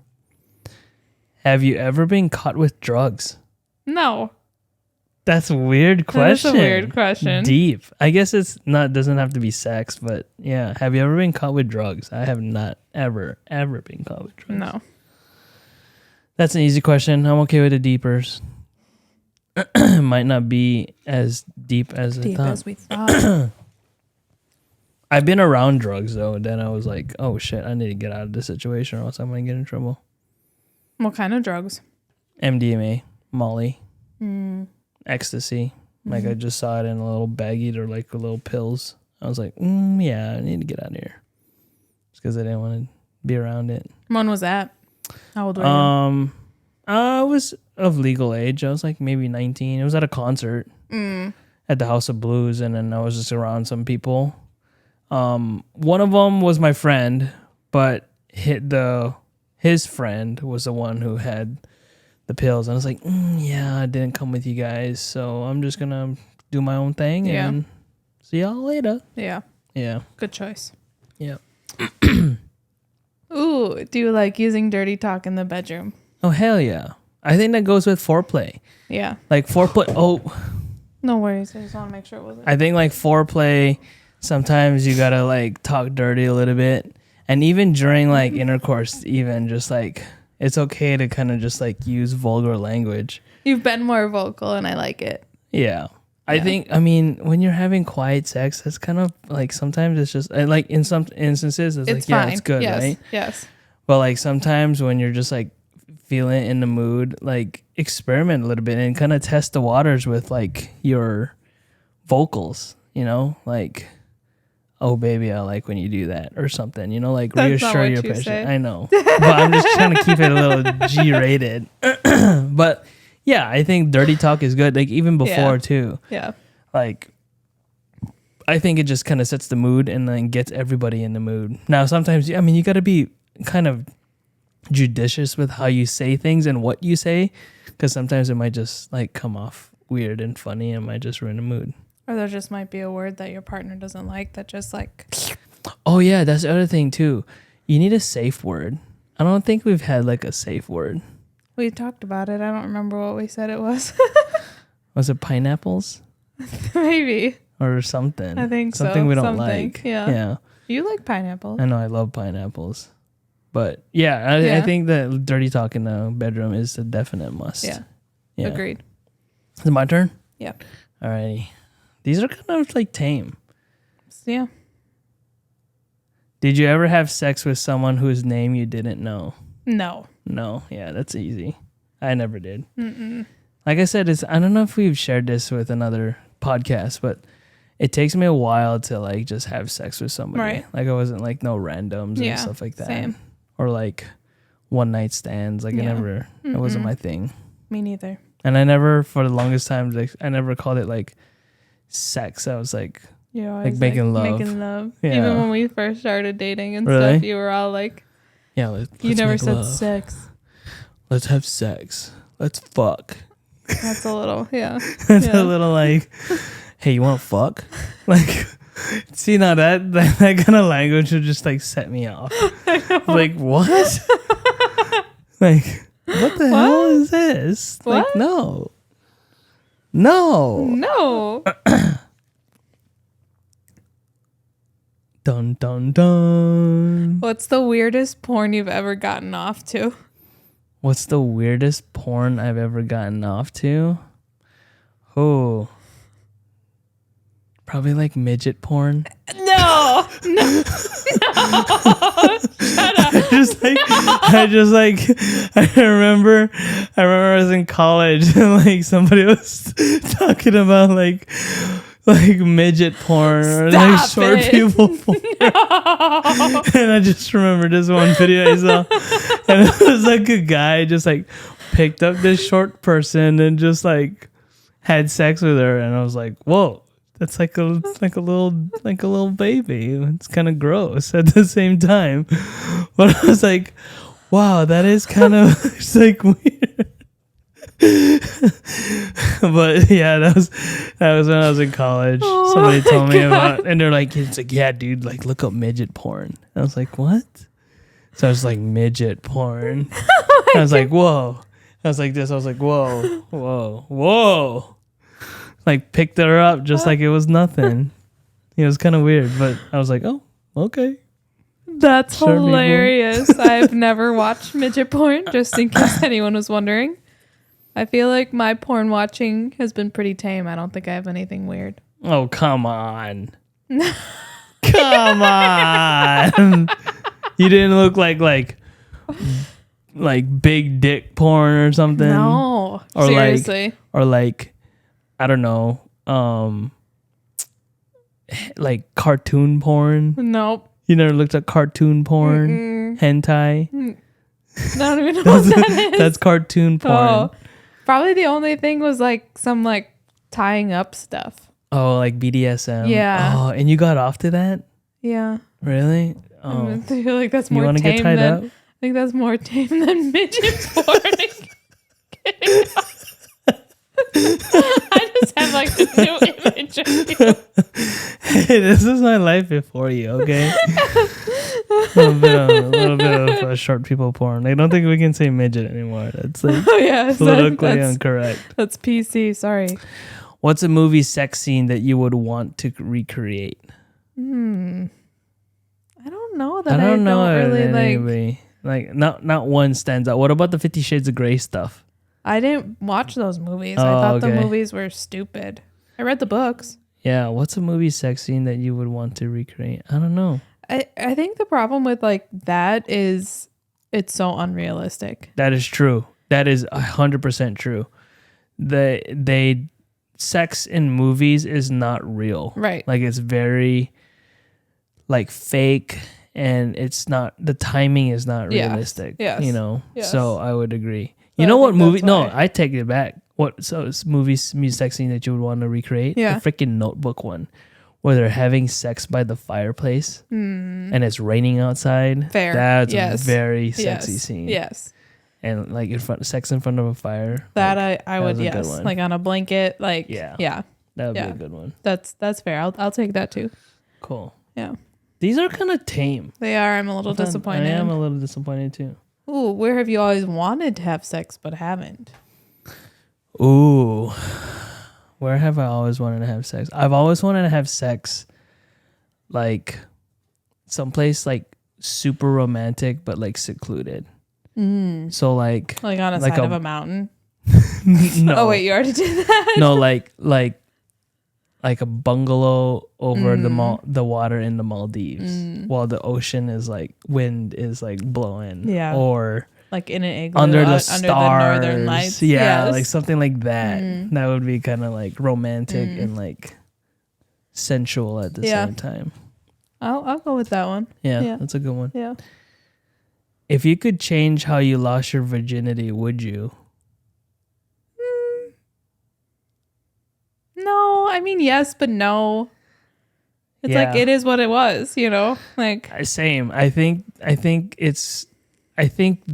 Have you ever been caught with drugs? No. That's a weird question. That's a weird question. Deep. I guess it's not. Doesn't have to be sex, but yeah. Have you ever been caught with drugs? I have not ever been caught with drugs. No. That's an easy question. I'm okay with the deepers. Might not be as deep as I Deep thought. as we thought. I've been around drugs though, and then I was like, "Oh shit, I need to get out of this situation, or else I'm gonna get in trouble." What kind of drugs? MDMA, Molly, ecstasy. Like I just saw it in a little baggie or like little pills. I was like, "Yeah, I need to get out of here," just because I didn't want to be around it. When was that? How old were you? I was of legal age. I was like maybe 19. It was at a concert at the House of Blues, and then I was just around some people. One of them was my friend, but his friend was the one who had the pills. And I was like, yeah, I didn't come with you guys, so I'm just gonna do my own thing and see y'all later. Yeah. Yeah. Good choice. Yeah. Ooh, do you like using dirty talk in the bedroom? Oh, hell yeah. I think that goes with foreplay. Yeah. Like foreplay. Oh. No worries. I just want to make sure it wasn't. I think like foreplay, sometimes you gotta like talk dirty a little bit. And even during like intercourse, even just like, it's okay to kind of just like use vulgar language. You've been more vocal and I like it. Yeah. I think, I mean, when you're having quiet sex, that's kind of like, sometimes it's just like in some instances, it's like, fine. yeah, it's good, yes. right? Yes. But like sometimes when you're just like feeling in the mood, like experiment a little bit and kind of test the waters with like your vocals, you know, like, oh baby, I like when you do that or something, you know, like That's reassure your patient. patient. I know, but I'm just trying to keep it a little G-rated. But yeah, I think dirty talk is good. Like even before too. Yeah. Like I think it just kind of sets the mood and then gets everybody in the mood. Now sometimes, I mean, you got to be kind of judicious with how you say things and what you say, because sometimes it might just like come off weird and funny and might just ruin the mood. Or there just might be a word that your partner doesn't like that just like. Oh yeah, that's the other thing too. You need a safe word. I don't think we've had like a safe word. We talked about it. I don't remember what we said it was. Was it pineapples? Maybe. Or something. I think something so. we don't like. Yeah. Yeah. You like pineapple. I know I love pineapples. But yeah, I think that dirty talk in the bedroom is a definite must. Yeah. Yeah. Agreed. Is it my turn? Yeah. Alrighty. These are kind of like tame. Yeah. Did you ever have sex with someone whose name you didn't know? No. No. Yeah, that's easy. I never did. Mm-mm. Like I said, I don't know if we've shared this with another podcast, but it takes me a while to like just have sex with somebody. Right. Like I wasn't like no randoms and stuff like that. Same. Or like one night stands. Like it wasn't my thing. Me neither. And I never, for the longest time, like I never called it like sex. I was like, You're like always making love. Making love. Yeah. Even when we first started dating and Really? stuff, you were all like, yeah, let's you never make said love. sex. Let's have sex. Let's fuck. That's a little, yeah. That's a little like, hey, you want to fuck? Like, see, now that kind of language would just like set me off. Like, what? Like, what the hell is this? What? Like, no. No. No. Dun, dun, dun. What's the weirdest porn you've ever gotten off to? What's the weirdest porn I've ever gotten off to? Oh. Probably like midget porn. No. No. Shut up. I remember I was in college and like somebody was talking about like midget porn or like Stop short it. people porn. No. And I just remember this one video I saw, and it was like a guy just like picked up this short person and just like had sex with her, and I was like, whoa. That's like a little baby. It's kind of gross at the same time, but I was like, "Wow, that is kind of it's like weird." But yeah, that was when I was in college. Oh Somebody told me God. about, and they're like, "It's like, yeah, dude, like look up midget porn." I was like, "What?" So I was like, "Midget porn." I was like, "Whoa!" I was like this. I was like, "Whoa, whoa, whoa!" Like picked her up just like it was nothing. It was kind of weird, but I was like, oh, okay. That's Sure, people. hilarious. I've never watched midget porn, just in case anyone was wondering. I feel like my porn watching has been pretty tame. I don't think I have anything weird. Oh, come on. Come on. You didn't look like big dick porn or something? No. Or seriously. like I don't know, like cartoon porn. Nope. You never looked at cartoon porn? Hentai? I don't even know what that is. That's cartoon porn. Oh, probably the only thing was like some like tying up stuff. Oh, like BDSM. Yeah. Oh, and you got off to that? Yeah. Really? Oh. I feel like that's You more want to tame get tied than up? I think that's more tame than midget porn. I just have like this new image of you. Hey, this is my life before you, okay? A little bit of short people porn. I don't think we can say midget anymore. That's like Oh yeah, politically incorrect. That's PC. Sorry. What's a movie sex scene that you would want to recreate? I don't know that I don't really like not one stands out. What about the 50 Shades of Grey stuff? I didn't watch those movies. I thought the movies were stupid. I read the books. Yeah, what's a movie sex scene that you would want to recreate? I don't know. I think the problem with like that is it's so unrealistic. That is true. That is 100% true. They sex in movies is not real. Right. Like it's very like fake, and it's not, the timing is not realistic. Yes. You know? Yes. So I would agree. So You know what movie? No, why. I take it back. What? So it's music sex scene that you would want to recreate? Yeah. The freaking Notebook one, where they're having sex by the fireplace and it's raining outside. Fair. That's Yes. a very sexy scene. Yes. And like sex in front of a fire. That like, I that would, was a good yes. one. Like on a blanket. Like Yeah. That would be a good one. That's fair. I'll take that too. Cool. Yeah. These are kind of tame. They are. I'm a little disappointed. I am a little disappointed too. Ooh, where have you always wanted to have sex but haven't? Ooh, where have I always wanted to have sex? I've always wanted to have sex, like, someplace like super romantic but like secluded. So like Like on a like side of a mountain? no, Oh wait, you already did that? no, like a bungalow over the water in the Maldives, while the ocean is like, wind is like blowing. Yeah. Or Like in an igloo under the under stars. the northern lights. Yeah, Yes. like something like that. That would be kind of like romantic and like sensual at the same time. I'll go with that one. Yeah, that's a good one. Yeah. If you could change how you lost your virginity, would you? No, I mean yes, but no. It's like it is what it was, you know? Like Same. I think the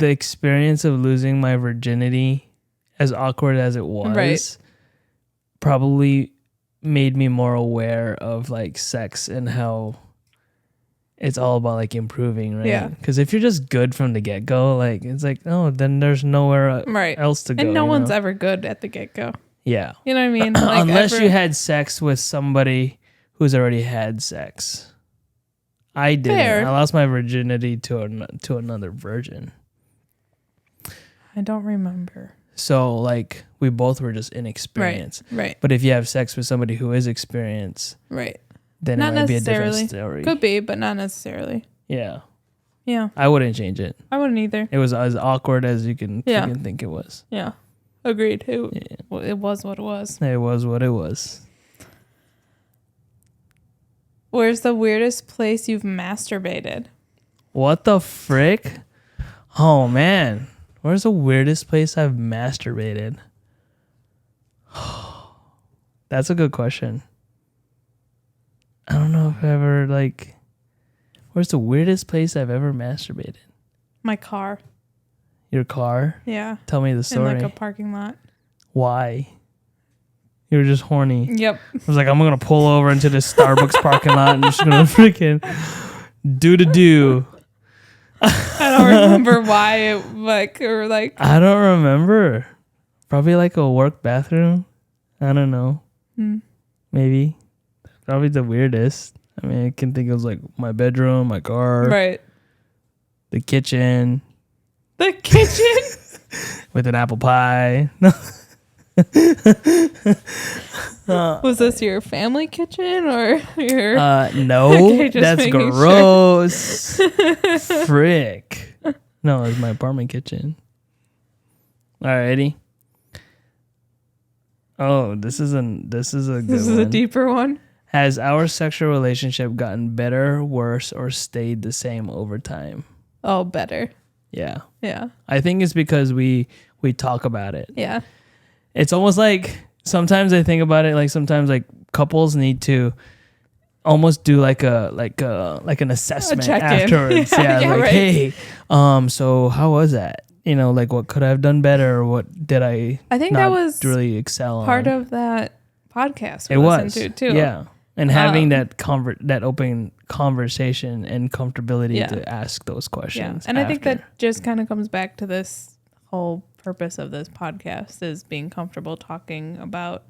experience of losing my virginity, as awkward as it was, probably made me more aware of like sex and how it's all about like improving, right? Yeah. Because if you're just good from the get go, like it's like, oh, then there's nowhere else to go. And no one's ever good at the get go. Yeah. You know what I mean? Like Unless you had sex with somebody who's already had sex. I didn't. Fair. I lost my virginity to another virgin. I don't remember. So like we both were just inexperienced. Right. But if you have sex with somebody who is experienced, Right. then Not it might be a necessarily. different story. Could be, but not necessarily. Yeah. Yeah. I wouldn't change it. I wouldn't either. It was as awkward as you can think it was. Yeah. Agreed. It was what it was. It was what it was. Where's the weirdest place you've masturbated? What the frick? Oh man. Where's the weirdest place I've masturbated? That's a good question. I don't know if I ever like. Where's the weirdest place I've ever masturbated? My car. Your car? Yeah. Tell me the story. In like a parking lot. Why? You were just horny. Yep. I was like, I'm gonna pull over into this Starbucks parking lot and I'm just gonna freaking do. I don't remember why it I don't remember. Probably like a work bathroom. I don't know. Maybe. Probably the weirdest. I mean, I can think of like my bedroom, my car, right. the kitchen. The kitchen? With an apple pie. Was this your family kitchen or your... No, Okay, just that's making gross. Frick. No, it's my apartment kitchen. Alrighty. Oh, this is a good This is one. a deeper one. Has our sexual relationship gotten better, worse, or stayed the same over time? Oh, better. Yeah. Yeah. I think it's because we talk about it. Yeah. It's almost like sometimes I think about it like sometimes like couples need to almost do like an assessment check-in. afterwards. Yeah, Yeah, like right. hey, so how was that? like what could I have done better, or what did I think not that was really excel part on. of that podcast we It was listened to too. yeah, and having that open conversation and comfortability to ask those questions. And I think that just kind of comes back to this whole purpose of this podcast is being comfortable talking about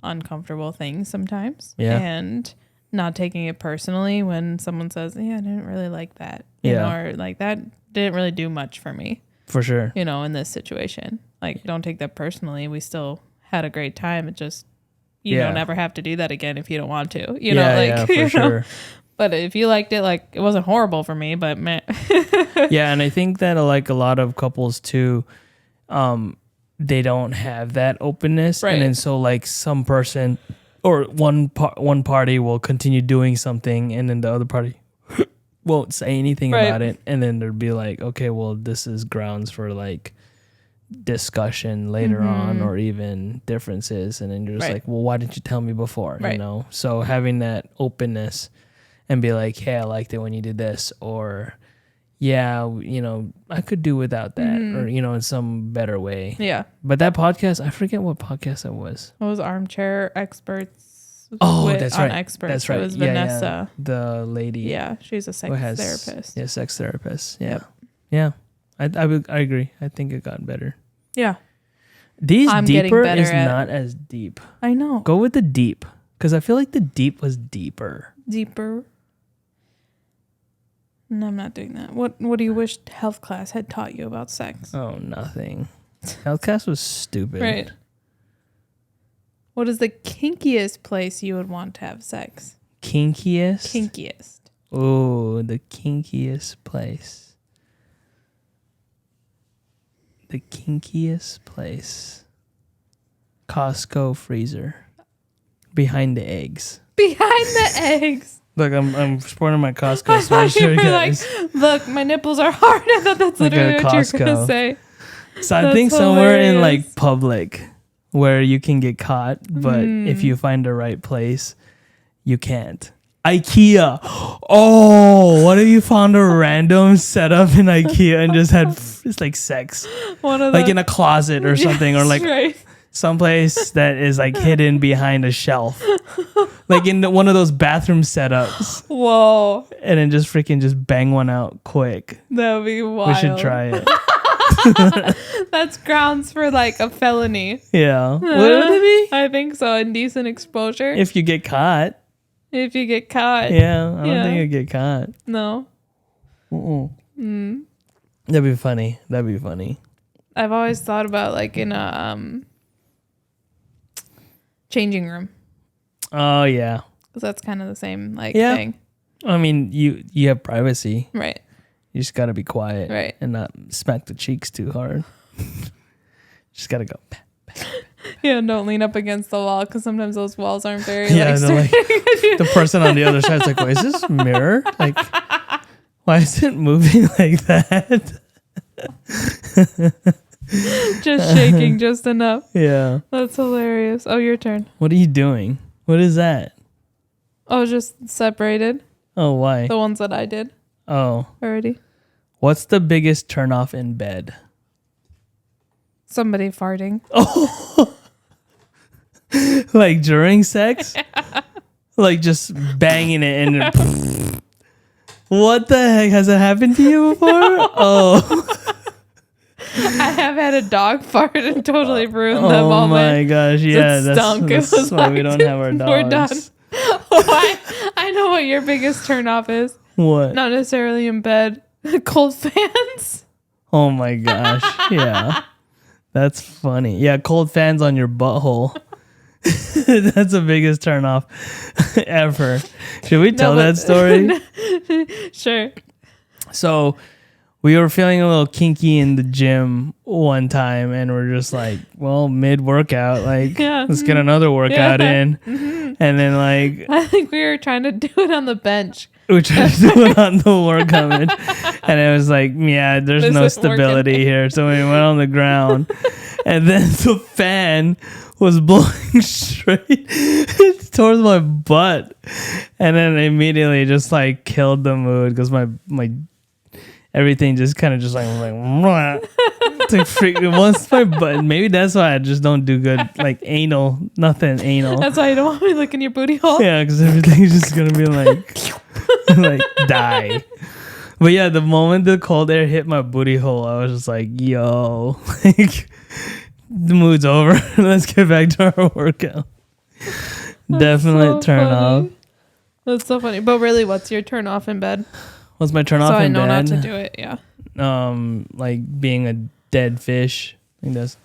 uncomfortable things sometimes, and not taking it personally when someone says, "Yeah, I didn't really like that," you know, or like that didn't really do much for me. For sure. In this situation. Like, don't take that personally. We still had a great time. It just, you don't ever have to do that again if you don't want to. For sure. But if you liked it, like, it wasn't horrible for me, but man. Yeah, and I think that like a lot of couples too, they don't have that openness. Right. And then so like some person or one party will continue doing something and then the other party won't say anything about it, and then there'd be like, okay, well, this is grounds for like discussion later on, or even differences, and then you're just like, well, why didn't you tell me before? So having that openness and be like, hey, I liked it when you did this, or I could do without that, or in some better way. But that podcast, I forget what podcast that was. It was Armchair Experts. That's right. Experts. That's right. It was Vanessa, the lady. Yeah, she's a sex therapist. Yeah, sex therapist. Yeah. I agree. I think it got better. Yeah. Deeper is not as deep. I know. Go with the deep, because I feel like the deep was deeper. Deeper. No, I'm not doing that. What do you wish health class had taught you about sex? Oh, nothing. Health class was stupid. Right. What is the kinkiest place you would want to have sex? Kinkiest? Oh, the kinkiest place. The kinkiest place. Costco freezer. Behind the eggs. Behind the eggs. Look, I'm sporting my Costco sweatshirt, guys. Like, look, my nipples are hard. I thought that's literally what you're going to say. So I think somewhere in like public where you can get caught, but if you find the right place, you can't. IKEA. Oh, what if you found a random setup in IKEA and just had it's like sex, like in a closet or something, or like someplace that is like hidden behind a shelf, like in one of those bathroom setups. Whoa! And then just bang one out quick. That would be wild. We should try it. That's grounds for like a felony. Yeah. What would it be? I think so. Indecent exposure. If you get caught. If you get caught. Yeah. I don't think you'd get caught. No. That'd be funny. I've always thought about like in a changing room. Oh, yeah. Because that's kind of the same thing. I mean, you have privacy. Right. You just got to be quiet. Right. And not smack the cheeks too hard. Just got to go. Yeah, don't lean up against the wall because sometimes those walls aren't very like the person on the other side's like, wait, is this mirror? Like, why is it moving like that? Just shaking just enough. Yeah. That's hilarious. Oh, your turn. What are you doing? What is that? Oh, just separated. Oh, why? The ones that I did. Oh. Already. What's the biggest turnoff in bed? Somebody farting. Oh. Like during sex? Yeah. Like just banging it and what the heck? Has it happened to you before? No. Oh. I have had a dog fart and totally ruined the moment. Oh my gosh, yeah. That's why we don't have our dogs. We're done. I know what your biggest turnoff is. What? Not necessarily in bed. Cold fans. Oh my gosh. Yeah. That's funny. Yeah, cold fans on your butthole. That's the biggest turnoff ever. Should we tell that story? Sure. So we were feeling a little kinky in the gym one time, and we're just like, well, mid-workout, like, let's get another workout in. Mm-hmm. And then, like... I think we were trying to do it on the bench. We tried to do it on the workout bench. And it was like, yeah, there's no stability here. So we went on the ground. And then the fan was blowing straight towards my butt. And then immediately just, like, killed the mood because my everything just kind of just like to freaking once my butt. Maybe that's why I just don't do good like anal. Nothing anal. That's why you don't want me licking your booty hole. Yeah, because everything's just gonna be like like die. But yeah, the moment the cold air hit my booty hole, I was just like, yo, like the mood's over. Let's get back to our workout. Definitely turn off. That's so funny. But really, what's your turn off in bed? What's my turn off so in bed? So I know not to do it, yeah. Like being a dead fish. I think that's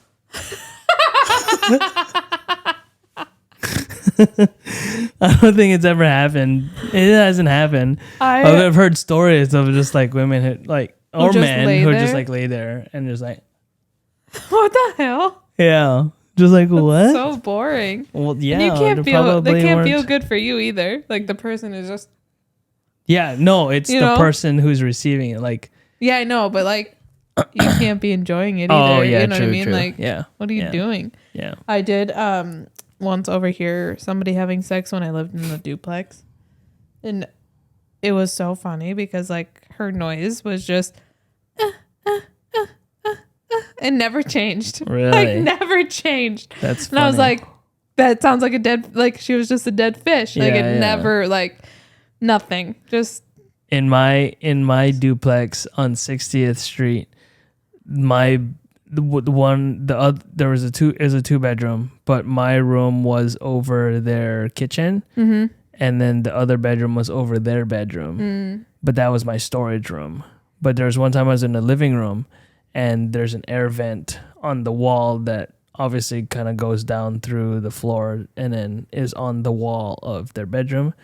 I don't think it's ever happened. It hasn't happened. I've heard stories of just like women who like or men who just like lay there and just like what the hell? Yeah. Just like that's what? So boring. Well, yeah. And you can't feel they can't feel good for you either. Like the person is just yeah, no, it's the person who's receiving it. Like yeah, I know, but like you can't be enjoying it either. Oh, yeah, you know what I mean? True. Like yeah. What are you doing? Yeah. I did once overhear somebody having sex when I lived in the duplex. And it was so funny because like her noise was just and never changed. Really? Like never changed. That's funny. And I was like, that sounds like a dead, like she was just a dead fish. Like it never, like nothing. Just in my duplex on 60th Street, there was a two bedroom, but my room was over their kitchen, and then the other bedroom was over their bedroom. But that was my storage room. But there was one time I was in the living room, and there's an air vent on the wall that obviously kind of goes down through the floor and then is on the wall of their bedroom.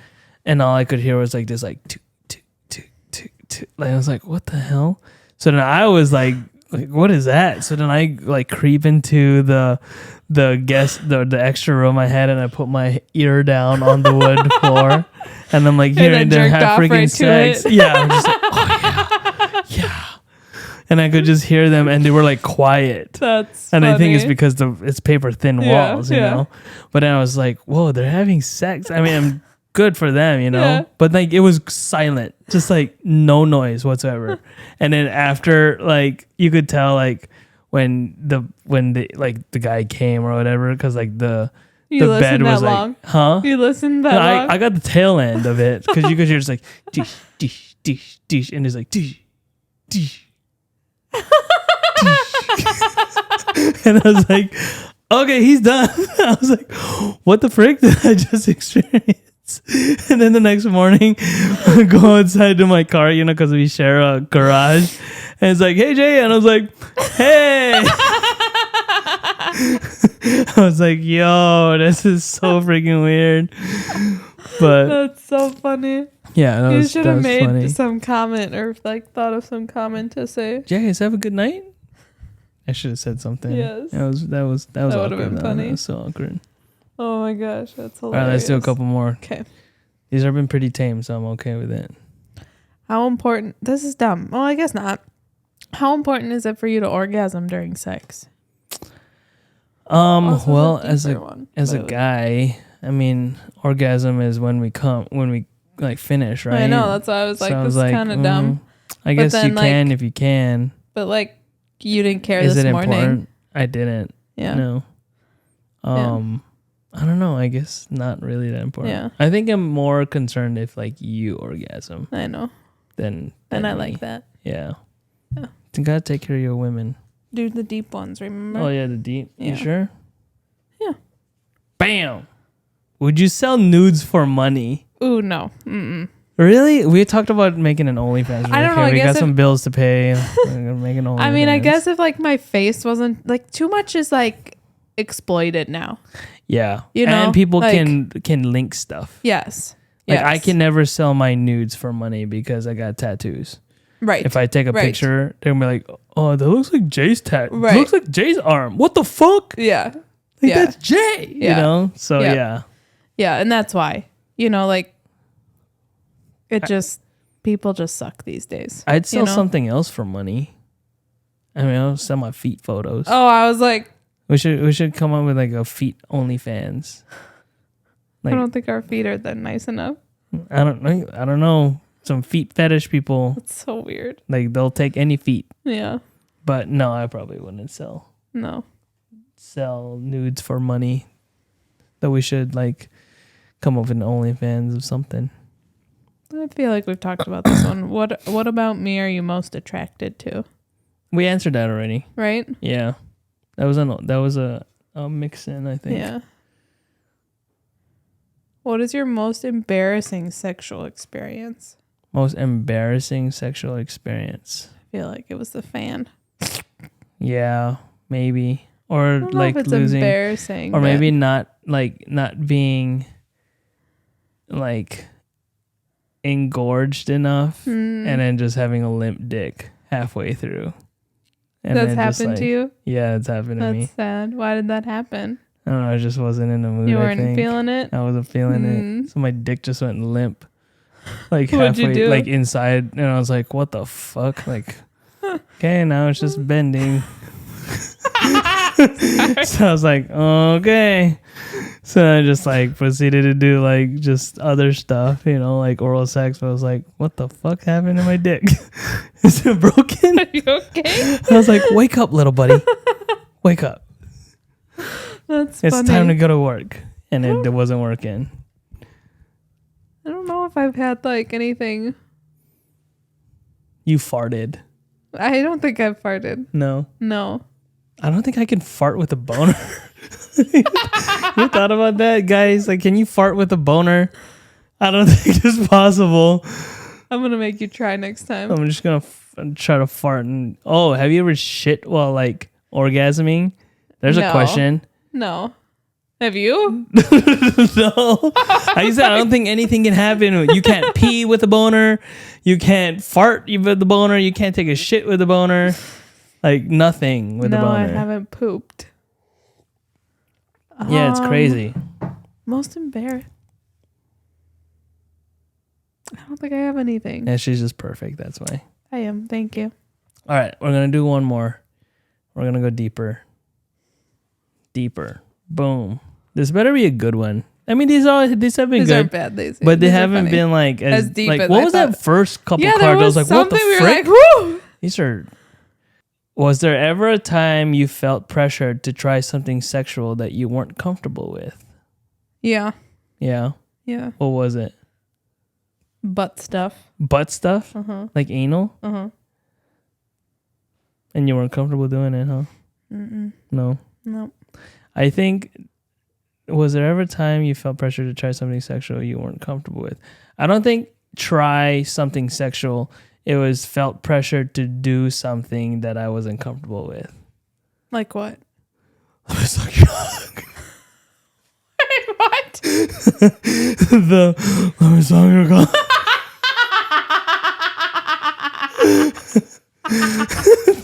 And all I could hear was like this, like, toot, toot, toot, toot, toot. Like, I was like, what the hell? So then I was like, what is that? So then I like creep into the extra room I had, and I put my ear down on the wood floor, and I'm like hearing them have freaking sex. Yeah, I'm just like, oh yeah. And I could just hear them, and they were like quiet. That's and funny. I think it's because it's paper thin walls, you know. But then I was like, whoa, they're having sex. I mean, I'm good for them, you know. Yeah. But like it was silent, just like no noise whatsoever. And then after, like you could tell, like when the guy came or whatever, because like the bed was like, long? Huh? You listened that long? I got the tail end of it because you could hear just like dish dish dish dish, and it's like dish dish. And I was like, okay, he's done. I was like, what the frick did I just experience? And then the next morning I go outside to my car, you know, because we share a garage, and it's like, hey Jay, and I was like, hey. I was like, yo, this is so freaking weird. But that's so funny. Yeah, you should have made funny. Some comment or like thought of some comment to say. Jay, have a good night. I should have said something. Yes, that was that would have been funny. That was so awkward. Oh my gosh, that's hilarious. All right, let's do a couple more. Okay, these have been pretty tame, so I'm okay with it. How important? This is dumb. Well, I guess not. How important is it for you to orgasm during sex? Well, as a guy, I mean, orgasm is when we like finish, right? I know, that's why I was like, this is kind of dumb. I guess you can if you can. But like, you didn't care this morning. Important? I didn't. Yeah. No. I don't know. I guess not really that important. Yeah. I think I'm more concerned if like you orgasm. I know. Than I me. like that. Yeah. You gotta take care of your women. Do the deep ones, remember? Oh yeah, the deep. Yeah. You sure? Yeah. Bam. Would you sell nudes for money? Ooh, no. Mm-mm. Really? We talked about making an OnlyFans. I don't know. We got some bills to pay. We're gonna make an OnlyFans. I mean, I guess if like my face wasn't like too much is like exploited now. Yeah. You know, and people like, can link stuff. Yes. Like I can never sell my nudes for money because I got tattoos. Right. If I take a picture, they're gonna be like, "Oh, that looks like Jay's tattoo. Right. It looks like Jay's arm. What the fuck? Yeah. Like that's Jay. Yeah. You know? So yeah. Yeah, and that's why. You know, like people just suck these days. I'd sell something else for money. I mean, I'll sell my feet photos. Oh, I was like, we should come up with like a feet OnlyFans. Like, I don't think our feet are that nice enough. I don't know. Some feet fetish people. It's so weird. Like they'll take any feet. Yeah. But no, I probably wouldn't sell nudes for money. That we should like come up with an OnlyFans of something. I feel like we've talked about this one. What about me are you most attracted to? We answered that already. Right? Yeah. That was a mix in, I think. Yeah. What is your most embarrassing sexual experience? Most embarrassing sexual experience. I feel like it was the fan. Yeah, maybe. Or like if it's losing embarrassing. or maybe not being like engorged enough and then just having a limp dick halfway through. And that's happened to you? Yeah, it's happened to me. That's sad. Why did that happen? I don't know, I just wasn't in the mood. You weren't feeling it? I wasn't feeling it. So my dick just went limp. Like What'd you halfway do? like inside, and I was like, what the fuck? Like okay, now it's just bending. So I was like, okay. So I just like proceeded to do like just other stuff, like oral sex. But I was like, what the fuck happened to my dick? Is it broken? Are you okay? I was like, wake up, little buddy. Wake up. That's It's funny. time to go to work. And it wasn't working. I don't know if I've had like anything. You farted. I don't think I've farted. No. No. I don't think I can fart with a boner. You thought about that, guys? Like, can you fart with a boner? I don't think it's possible. I'm going to make you try next time. I'm just going to try to fart. Have you ever shit while, like, orgasming? There's a question. No. Have you? No. I said, I don't think anything can happen. You can't pee with a boner. You can't fart with the boner. You can't take a shit with a boner. Like, nothing with a boner. No, I haven't pooped. Yeah, it's crazy. Most embarrassed. I don't think I have anything. Yeah, she's just perfect. That's why. I am. Thank you. All right, we're going to do one more. We're going to go deeper. Deeper. Boom. This better be a good one. I mean, these have been These good. are bad. But they haven't been like as deep like as what I was thought. that first couple Yeah, cards? there I was was like, what the something we were frick? like, whoo! These are. Was there ever a time you felt pressured to try something sexual that you weren't comfortable with? Yeah. Yeah. Yeah. What was it? Butt stuff. Butt stuff? Uh-huh. Like anal? Uh-huh. And you weren't comfortable doing it, huh? Mm-mm. No. No. I think, was there ever a time you felt pressure to try something sexual you weren't comfortable with? I don't think try something sexual. It was felt pressure to do something that I wasn't comfortable with. Like what? I was like, Wait, what?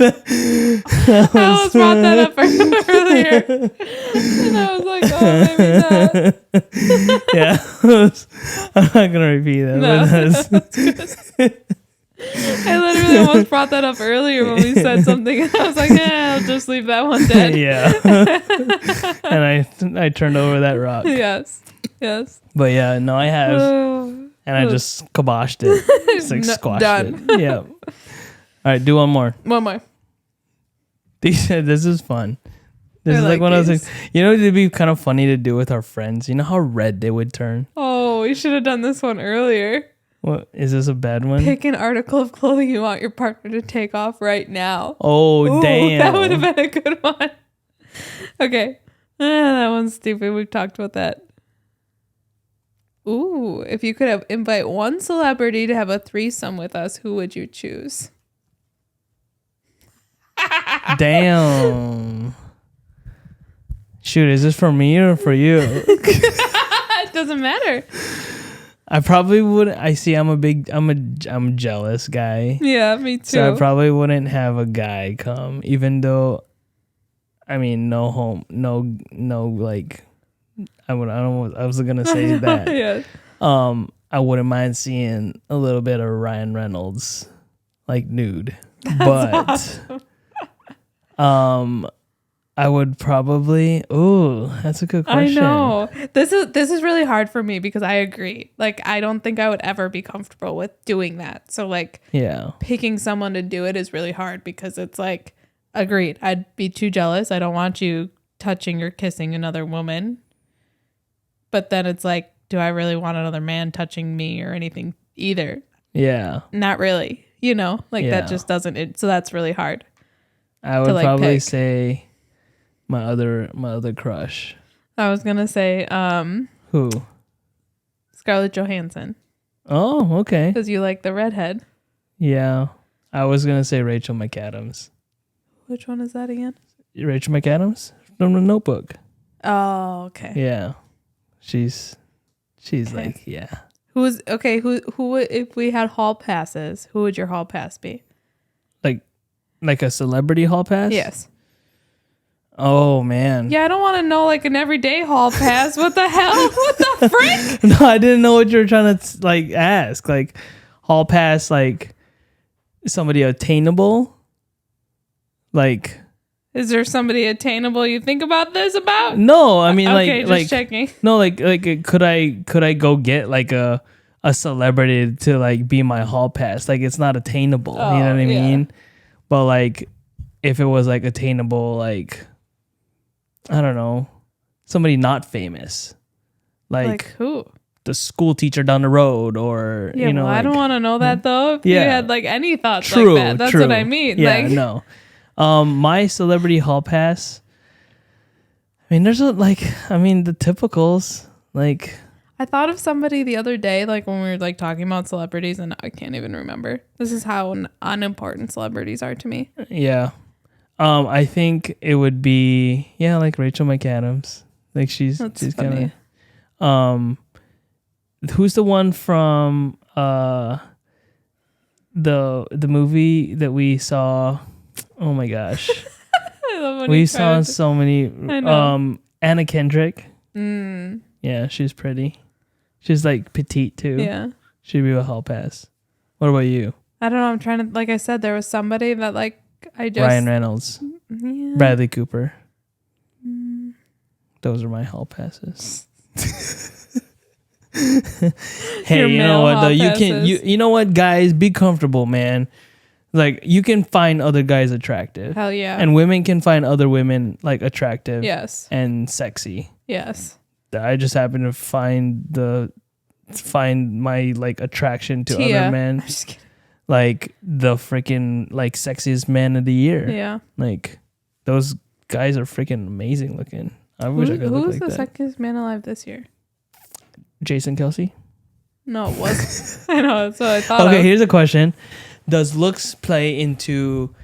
I almost brought that up earlier. And I was like, oh, maybe not. Yeah. I'm not going to repeat that. No, But that's good. I literally almost brought that up earlier when we said something. And I was like, I'll just leave that one dead. Yeah. And I turned over that rock. Yes. But yeah, no, I have. And I just kiboshed it. Just like squashed done. it. Yeah. All right, do one more. One more. This is fun. This I is like one of those these. things. It'd be kind of funny to do with our friends. You know how red they would turn? Oh, we should have done this one earlier. What is this a bad one? Pick an article of clothing you want your partner to take off right now. Oh, Ooh, damn. That would have been a good one. Okay. That one's stupid. We've talked about that. Ooh, if you could invite one celebrity to have a threesome with us, who would you choose? Damn. Shoot, is this for me or for you? It doesn't matter. I probably would. I'm a jealous guy. Yeah, me too. So I probably wouldn't have a guy come, even though, I mean, no, like, I was gonna say that. Yeah. I wouldn't mind seeing a little bit of Ryan Reynolds, like nude, but awesome. I would probably. Ooh, that's a good question. I know. This is really hard for me because I agree. Like, I don't think I would ever be comfortable with doing that. So like, Yeah. picking someone to do it is really hard because it's like Agreed. I'd be too jealous. I don't want you touching or kissing another woman. But then it's like, do I really want another man touching me or anything either? Yeah. Not really. You know, like that just doesn't. So that's really hard. I would probably say my other crush. I was gonna say who? Scarlett Johansson. Oh, okay. Because you like the redhead. Yeah. I was gonna say Rachel McAdams. Which one is that again? Rachel McAdams from The Notebook. Oh, okay. Yeah. She's okay. like, yeah. Who would, if we had hall passes, who would your hall pass be? Like a celebrity hall pass? Yes. Oh man. Yeah, I don't want to know like an everyday hall pass. What the hell? What the frick? No, I didn't know what you were trying to like ask. Like hall pass, like somebody attainable. Like, is there somebody attainable you think about this about? No, I mean okay, like just checking. No, like could I go get like a celebrity to like be my hall pass? Like it's not attainable. You know what I mean? But like if it was like attainable, like I don't know, somebody not famous. Like who? The school teacher down the road, or you know, well, I don't want to know that though. If you had like any thoughts like that, that's what I mean. Yeah, like, no. My celebrity hall pass. I mean, there's the typicals. Like, I thought of somebody the other day, like when we were like talking about celebrities, and I can't even remember. This is how unimportant celebrities are to me. Yeah. I think it would be like Rachel McAdams. Like she's kind of. Who's the one from the movie that we saw? Oh my gosh. I love when we saw so many. I know. Anna Kendrick. Yeah, she's pretty. She's like petite too. Yeah. She'd be a hall pass. What about you? I don't know. I'm trying to, like I said, there was somebody that like I just. Ryan Reynolds. Yeah. Bradley Cooper. Those are my hall passes. Hey, you know what though? You know what, guys? Be comfortable, man. Like you can find other guys attractive. Hell yeah. And women can find other women like attractive. Yes. And sexy. Yes. I just happen to find my like attraction to other men. I'm just kidding. Like the freaking like sexiest man of the year. Yeah. Like those guys are freaking amazing looking. I wish I could look like that. Who's the sexiest man alive this year? Jason Kelsey? No, it wasn't. I know, that's what I thought. Okay, here's a question. Does looks play into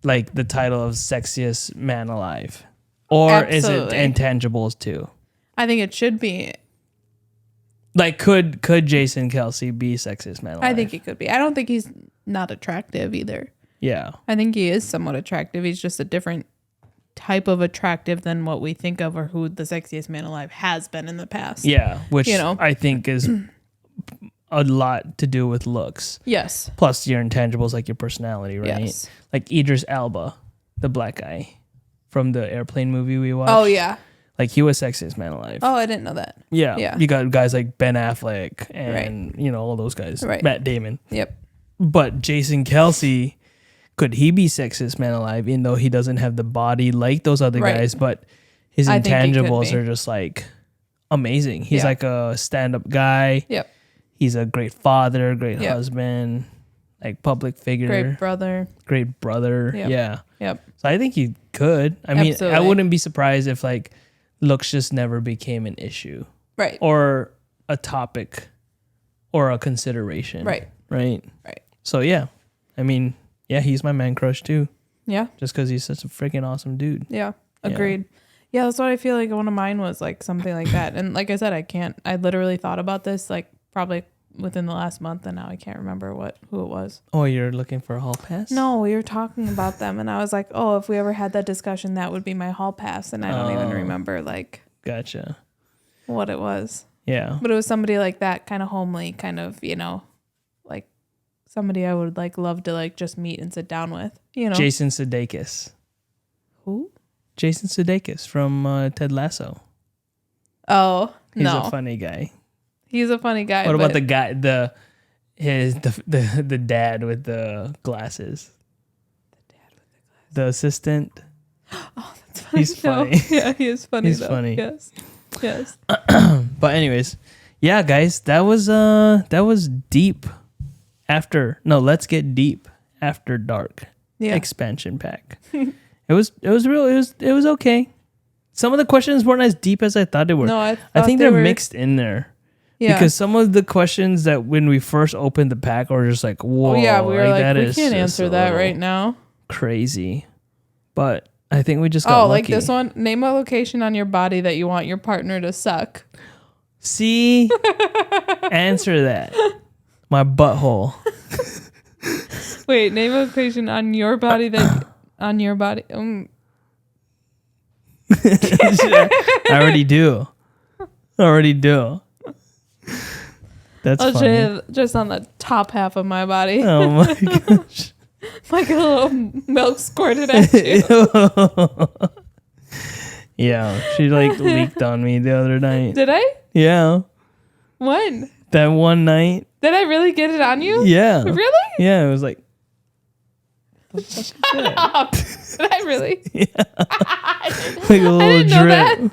like the title of sexiest man alive? Or Absolutely. Is it intangibles too? I think it should be. Like could Jason Kelsey be sexiest man alive? I think he could be. I don't think he's not attractive either. Yeah. I think he is somewhat attractive. He's just a different type of attractive than what we think of or who the sexiest man alive has been in the past. Yeah, which I think is a lot to do with looks. Yes. Plus your intangibles like your personality, right? Yes. Like Idris Elba, the black guy from the airplane movie we watched. Oh yeah. Like he was sexiest man alive. Oh, I didn't know that. Yeah. Yeah. You got guys like Ben Affleck and all those guys. Right. Matt Damon. Yep. But Jason Kelsey, could he be sexiest man alive, even though he doesn't have the body like those other guys, but his intangibles are just like amazing. He's like a stand-up guy. Yep. He's a great father, great husband, like public figure. Great brother. Yep. Yeah. Yep. So I think he could. I mean, Absolutely. I wouldn't be surprised if like looks just never became an issue. Right. Or a topic or a consideration. Right. Right. Right. So yeah. I mean, yeah, he's my man crush too. Yeah. Just because he's such a freaking awesome dude. Yeah. Agreed. Yeah, that's what I feel like one of mine was like something like that. And like I said, I literally thought about this like probably within the last month and now I can't remember who it was. Oh, you're looking for a hall pass? No, we were talking about them and I was like, oh, if we ever had that discussion, that would be my hall pass. And I don't even remember like Gotcha. What it was. Yeah. But it was somebody like that, kind of homely, kind of, like somebody I would like love to like just meet and sit down with, Jason Sudeikis. Who? Jason Sudeikis from Ted Lasso. Oh, He's a funny guy. He's a funny guy. What about the guy, the dad with the glasses? the assistant. Oh, that's funny. He's funny. Yeah, he is funny. He's though. funny. Yes. But anyways, yeah, guys, that was deep. Let's get deep after dark. Yeah. Expansion pack. It was okay. Some of the questions weren't as deep as I thought they were. No, I think they're mixed in there. Yeah. Because some of the questions that when we first opened the pack were just like, whoa. Oh, yeah, we were like we can't is answer that right now. Crazy. But I think we just got lucky. Like this one. Name a location on your body that you want your partner to suck. See? Answer that. My butthole. Wait, name a location on your body that... on your body... I already do. That's funny. Just on the top half of my body. Oh my gosh. Like a little milk squirted at you. Yeah, she like leaked on me the other night. Did I? Yeah. When? That one night. Did I really get it on you? Yeah. Really? Yeah, it was like. Shut up. Did I really? Yeah. Like a little drip.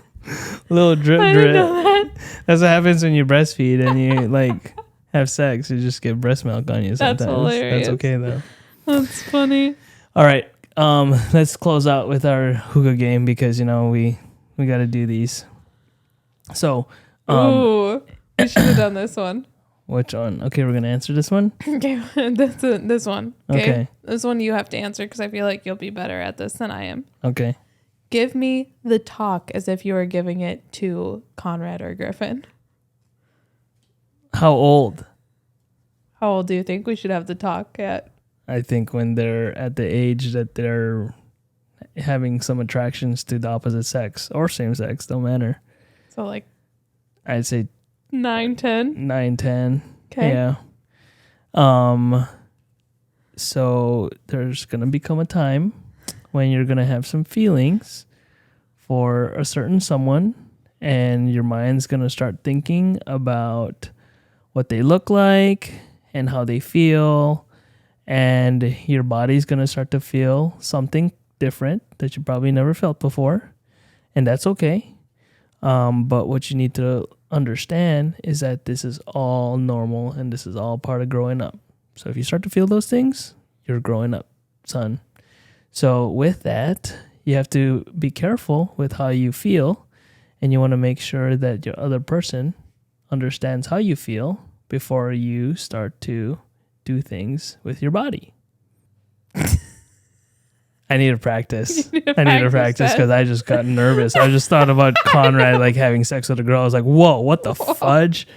Little drip. I didn't know that. That's what happens when you breastfeed and you like have sex. You just get breast milk on you sometimes. That's hilarious. That's okay though. That's funny. All right. Let's close out with our hookah game because we got to do these. So, ooh, we should have done this one. Which one? Okay, we're gonna answer this one. Okay, this one. Okay. This one you have to answer because I feel like you'll be better at this than I am. Okay. Give me the talk as if you were giving it to Conrad or Griffin. How old? How old do you think we should have the talk at? I think when they're at the age that they're having some attractions to the opposite sex or same sex, don't matter. So like I'd say 9, 10. 9, 10. Okay. Yeah. So there's gonna become a time when you're gonna have some feelings for a certain someone, and your mind's gonna start thinking about what they look like and how they feel, and your body's gonna start to feel something different that you probably never felt before, and that's okay. But what you need to understand is that this is all normal and this is all part of growing up. So if you start to feel those things, you're growing up, son. So with that, you have to be careful with how you feel, and you want to make sure that your other person understands how you feel before you start to do things with your body. I need to practice. I need to practice because I just got nervous. I just thought about Conrad like having sex with a girl. I was like, whoa, what the fudge?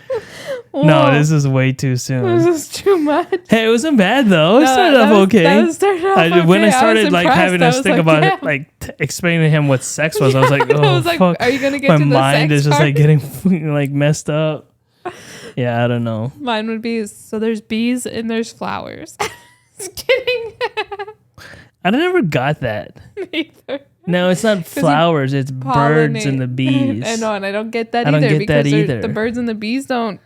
Whoa. No, this is way too soon. This is too much. Hey, it wasn't bad though. It started off okay. When I started like having to think about it, like explaining to him what sex was, I was like, oh, I was like, fuck. Are you gonna get my to the mind sex is just part? like getting like messed up. Yeah, I don't know. Mine would be so there's bees and there's flowers. Just kidding. I never got that. Neither. No, it's not flowers. It's birds and the bees. I know, and I don't get that I don't either get that because either. the birds and the bees don't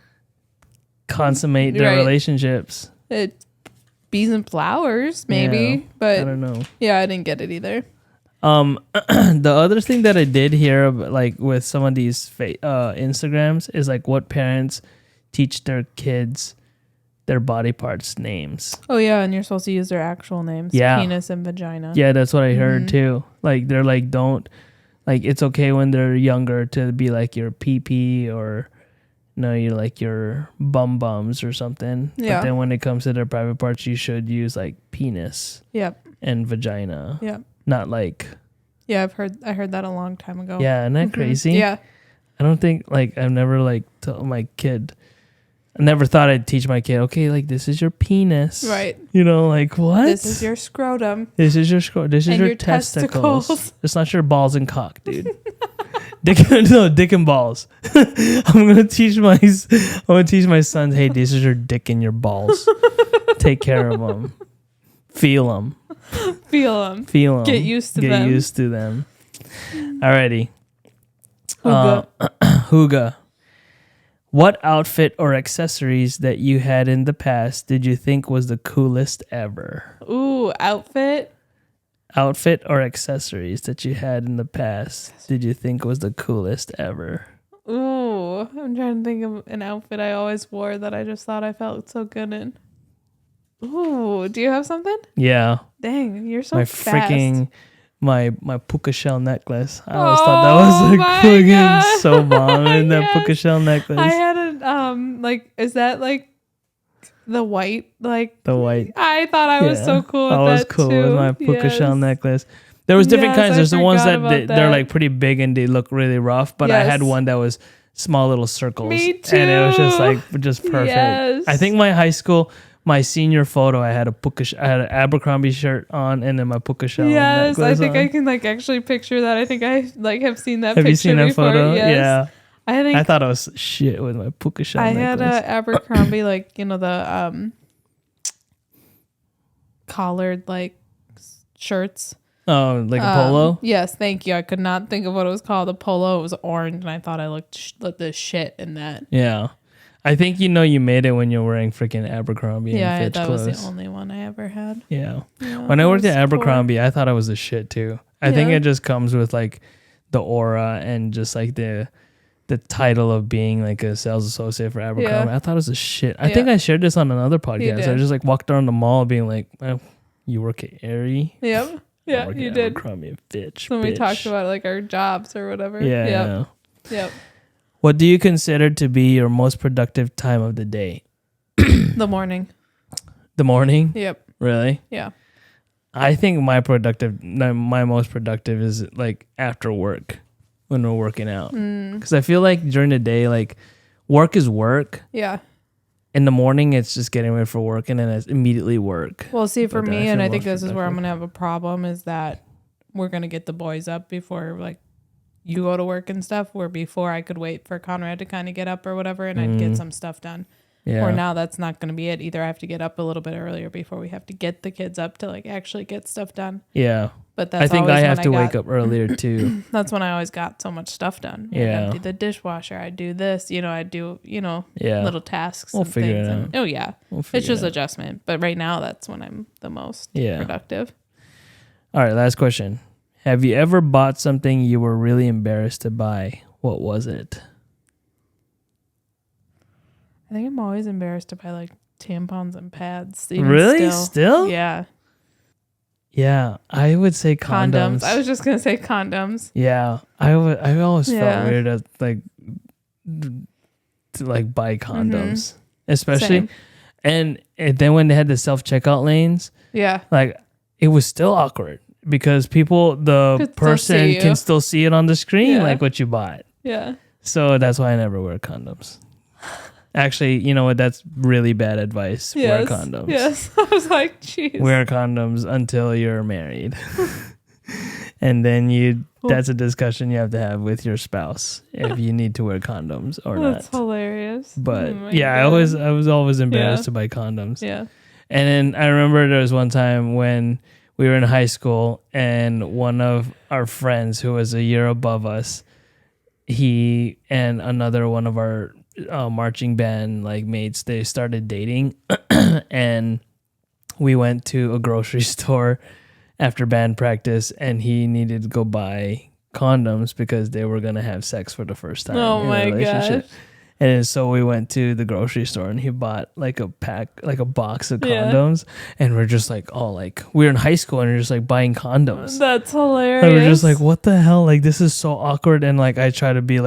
consummate their relationships. Bees and flowers, maybe, yeah, but I don't know. Yeah, I didn't get it either. The other thing that I did hear, like with some of these Instagrams, is like what parents teach their kids their body parts names. Oh yeah, and you're supposed to use their actual names. Yeah. Penis and vagina. Yeah, that's what I heard too. Like they're like, don't, like it's okay when they're younger to be like your pee or you're like your bums or something. Yeah. But then when it comes to their private parts, you should use like penis. Yep. And vagina. Yep. Not like. Yeah, I heard that a long time ago. Yeah, isn't that crazy? Yeah. I don't think I've never like told my kid. I never thought I'd teach my kid, okay, like this is your penis. Right. Like what? This is your scrotum. This is your scrotum. This is your testicles. It's not your balls and cock, dude. Dick and balls. I'm gonna teach my sons, hey, this is your dick and your balls. Take care of them. Feel them. Get used to them. Alrighty. Hooga. What outfit or accessories that you had in the past did you think was the coolest ever? Ooh, outfit. outfit or accessories that you had in the past did you think was the coolest ever? Ooh, I'm trying to think of an outfit I always wore that I just thought I felt so good in. Ooh, do you have something? Yeah. Dang, you're so My fast. freaking my puka shell necklace. I always thought that was like freaking so bomb in that puka shell necklace. I had a like, is that like the white, like the white? I thought I was so cool with I was that cool too. with my puka shell necklace. There was different kinds. There's the ones that they're like pretty big and they look really rough, but I had one that was small little circles. Me too. And it was just perfect. Yes. I think my high school, my senior photo, I had I had an Abercrombie shirt on and then my puka shell necklace I think on. I can like actually picture that. I think I like have seen that Have picture you seen that before. photo? Yes. Yeah. I thought I was shit with my puka shell necklace. had a Abercrombie, like, you know, the collared like shirts. Oh, like a polo? Yes, thank you. I could not think of what it was called. The polo, it was orange, and I thought I looked the shit in that. Yeah. I think you made it when you're wearing freaking Abercrombie and Fitch that clothes. was the only one I ever had. Yeah. When I worked at Abercrombie, I thought I was the shit too. I think it just comes with like the aura and just like the title of being like a sales associate for Abercrombie. Yeah. I thought it was a shit. I think I shared this on another podcast. I just like walked around the mall being like, oh, you work at Aerie? Yep. Yeah, you did. Abercrombie and Fitch. When we talked about like our jobs or whatever. Yeah. Yep. What do you consider to be your most productive time of the day? The morning. The morning? Yep. Really? Yeah. I think my most productive is like after work when we're working out. Because I feel like during the day, like work is work. Yeah. In the morning, it's just getting ready for work, and then it's immediately work. Well, see, for me, and I think this is where I'm going to have a problem, is that we're going to get the boys up before, like, you go to work and stuff, where before I could wait for Conrad to kind of get up or whatever, and I'd get some stuff done. Yeah. Or now that's not going to be it. Either I have to get up a little bit earlier before we have to get the kids up to, like, actually get stuff done. Yeah. But that's I think I have to wake up earlier, too. That's when I always got so much stuff done. Yeah. I'd empty the dishwasher. I'd do this. I'd do, little tasks we'll and figure things. It out. And, oh, yeah. It's just adjustment. But right now, that's when I'm the most productive. All right, last question. Have you ever bought something you were really embarrassed to buy? What was it? I think I'm always embarrassed to buy, like, tampons and pads. Really? Still? Yeah. Yeah, I would say condoms. I was just gonna say condoms. Yeah, I always felt weird to buy condoms, especially, and then when they had the self-checkout lanes. Yeah, like it was still awkward because the person can still see it on the screen, like what you bought. Yeah. So that's why I never wear condoms. Actually, you know what? That's really bad advice. Wear condoms. Yes. I was like, jeez. Wear condoms until you're married. And then that's a discussion you have to have with your spouse if you need to wear condoms or not. That's hilarious. But I was always embarrassed to buy condoms. Yeah. And then I remember there was one time when we were in high school and one of our friends who was a year above us, he and another one of our marching band mates, they started dating and we went to a grocery store after band practice and he needed to go buy condoms because they were going to have sex for the first time in a relationship. Gosh. And so we went to the grocery store and he bought a box of condoms and we're just we were in high school and we're just buying condoms. That's hilarious. And we're just what the hell? This is so awkward. And I try to be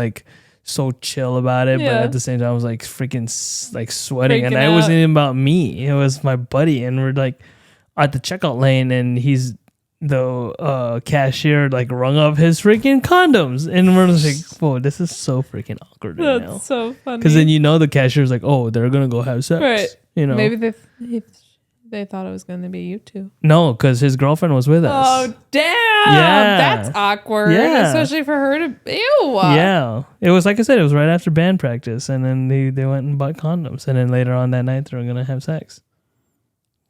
so chill about it, but at the same time I was freaking sweating and it wasn't even about me. It was my buddy and we're at the checkout lane and the cashier rung up his freaking condoms and we're just whoa, this is so freaking awkward right now. That's so funny. Because then the cashier's oh, they're gonna go have sex. Right. Maybe they thought it was going to be you two. No, because his girlfriend was with us. Oh, damn. Yeah. That's awkward. Yeah. Especially for her to... Ew. Yeah. It was, like I said, it was right after band practice. And then they went and bought condoms. And then later on that night, they were going to have sex.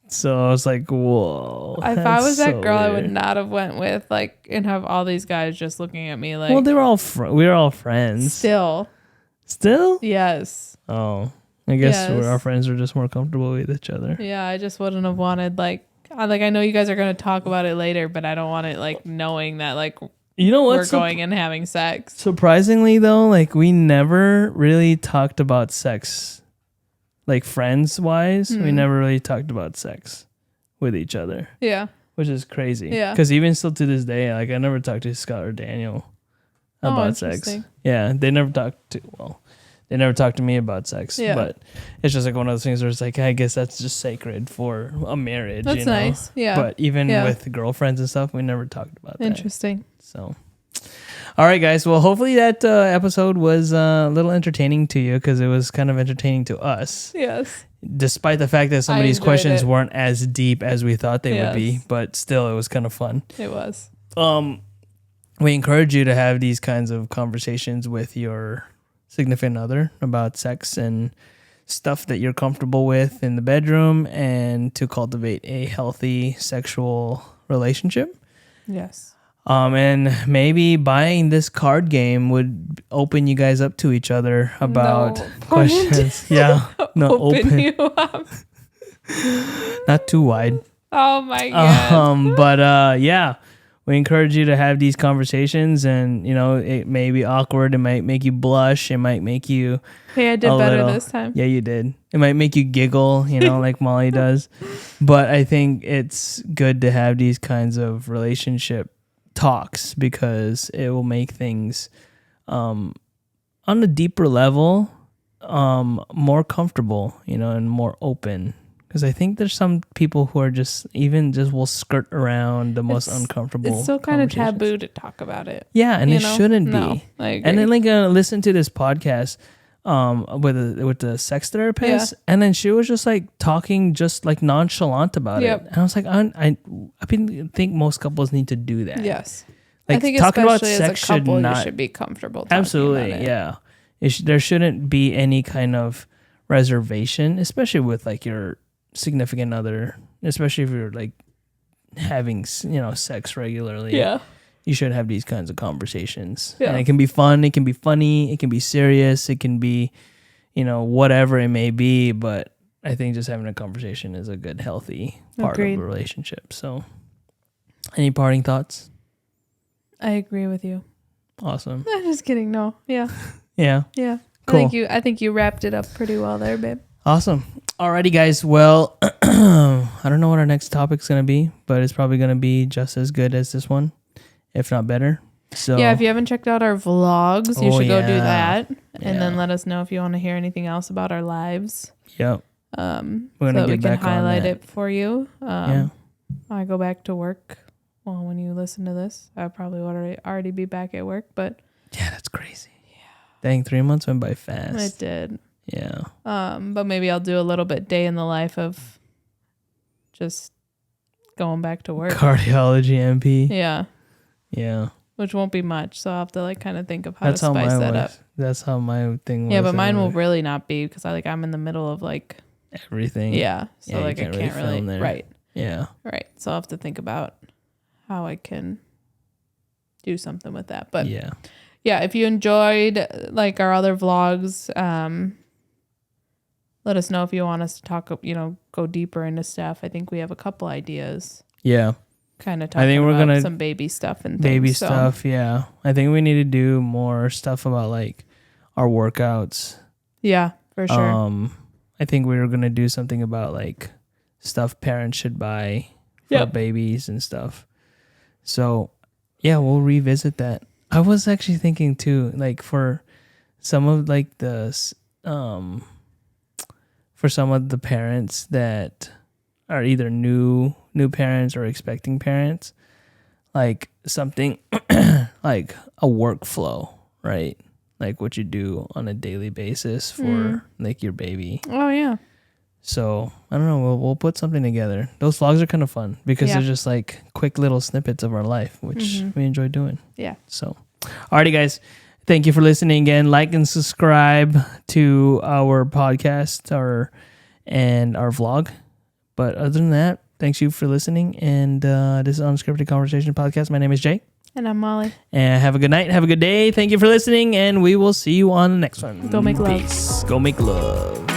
So I was like, whoa. If I was that girl, weird. I would not have went with, and have all these guys just looking at me well, they were all we were all friends. Still? Yes. Oh. I guess our friends are just more comfortable with each other. Yeah, I just wouldn't have wanted, I know you guys are going to talk about it later, but I don't want it like knowing that like you know what? We're going and having sex. Surprisingly though, like we never really talked about sex, like friends wise. We never really talked about sex with each other. Yeah. Which is crazy. Yeah. Because even still to this day, like I never talked to Scott or Daniel about sex. Yeah, they never talked to me about sex. Yeah. But it's just like one of those things where it's like, I guess that's just sacred for a marriage. That's nice. Yeah. But even with girlfriends and stuff, we never talked about that. Interesting. So, all right, guys. Well, hopefully that episode was a little entertaining to you because it was kind of entertaining to us. Yes. Despite the fact that some of these questions weren't as deep as we thought they would be, but still, it was kind of fun. It was. We encourage you to have these kinds of conversations with your significant other about sex and stuff that you're comfortable with in the bedroom and to cultivate a healthy sexual relationship. Yes. And maybe buying this card game would open you guys up to each other about questions. Yeah. No, open you up. Not too wide. Oh my God. But yeah, we encourage you to have these conversations, and you know, it may be awkward, it might make you blush, it might make you Hey, I did better this time. Yeah, you did. It might make you giggle, you know, like Molly does. But I think it's good to have these kinds of relationship talks because it will make things on a deeper level more comfortable, you know, and more open. Because I think there's some people who are just will skirt around the most uncomfortable. It's still kind of taboo to talk about it. Yeah, and it shouldn't be. No, I agree. And then like listen to this podcast with the sex therapist, and then she was just like talking just like nonchalant about it. And I was like, I think most couples need to do that. Yes, like I think talking about especially sex as a couple, you should be comfortable. Talking Absolutely, about it. yeah. There shouldn't be any kind of reservation, especially with like your significant other, especially if you're like having sex regularly. Yeah. You should have these kinds of conversations. Yeah. And it can be fun, it can be funny, it can be serious, it can be, whatever it may be. But I think just having a conversation is a good, healthy part of a relationship. So, any parting thoughts? I agree with you. Awesome. I'm just kidding. No. Yeah. Yeah. Yeah. Cool. I think you wrapped it up pretty well there, babe. Awesome. Alrighty, guys. Well, I don't know what our next topic's going to be, but it's probably going to be just as good as this one, if not better. So yeah, if you haven't checked out our vlogs, you should go do that. And then let us know if you want to hear anything else about our lives. Yep. We're gonna so we can highlight it for you. I go back to work. Well, when you listen to this, I probably would already be back at work, but yeah, that's crazy. Yeah. Dang, 3 months went by fast. It did. Yeah. But maybe I'll do a little bit day in the life of just going back to work. Cardiology MP. Yeah. Yeah. Which won't be much, so I'll have to kind of think of how to spice that up. That's how my thing was. Yeah, but mine will really not be because I'm in the middle of everything. Yeah. So I can't really there. Right. Yeah. Right. So I'll have to think about how I can do something with that. But yeah, if you enjoyed our other vlogs, let us know if you want us to talk, go deeper into stuff. I think we have a couple ideas. Yeah. Kind of talking about some baby stuff and things. Baby stuff, yeah. I think we need to do more stuff about our workouts. Yeah, for sure. I think we were going to do something about stuff parents should buy for babies and stuff. So, yeah, we'll revisit that. I was actually thinking too, for some of for some of the parents that are either new parents or expecting parents, something like a workflow, right? Like what you do on a daily basis for your baby. Oh yeah. So I don't know. We'll put something together. Those vlogs are kind of fun because they're just quick little snippets of our life, which we enjoy doing. Yeah. So, alrighty, guys. Thank you for listening again. Like and subscribe to our podcast and our vlog. But other than that, thanks you for listening. And this is Unscripted Conversation Podcast. My name is Jay. And I'm Molly. And have a good night. Have a good day. Thank you for listening. And we will see you on the next one. Go make love. Peace. Go make love.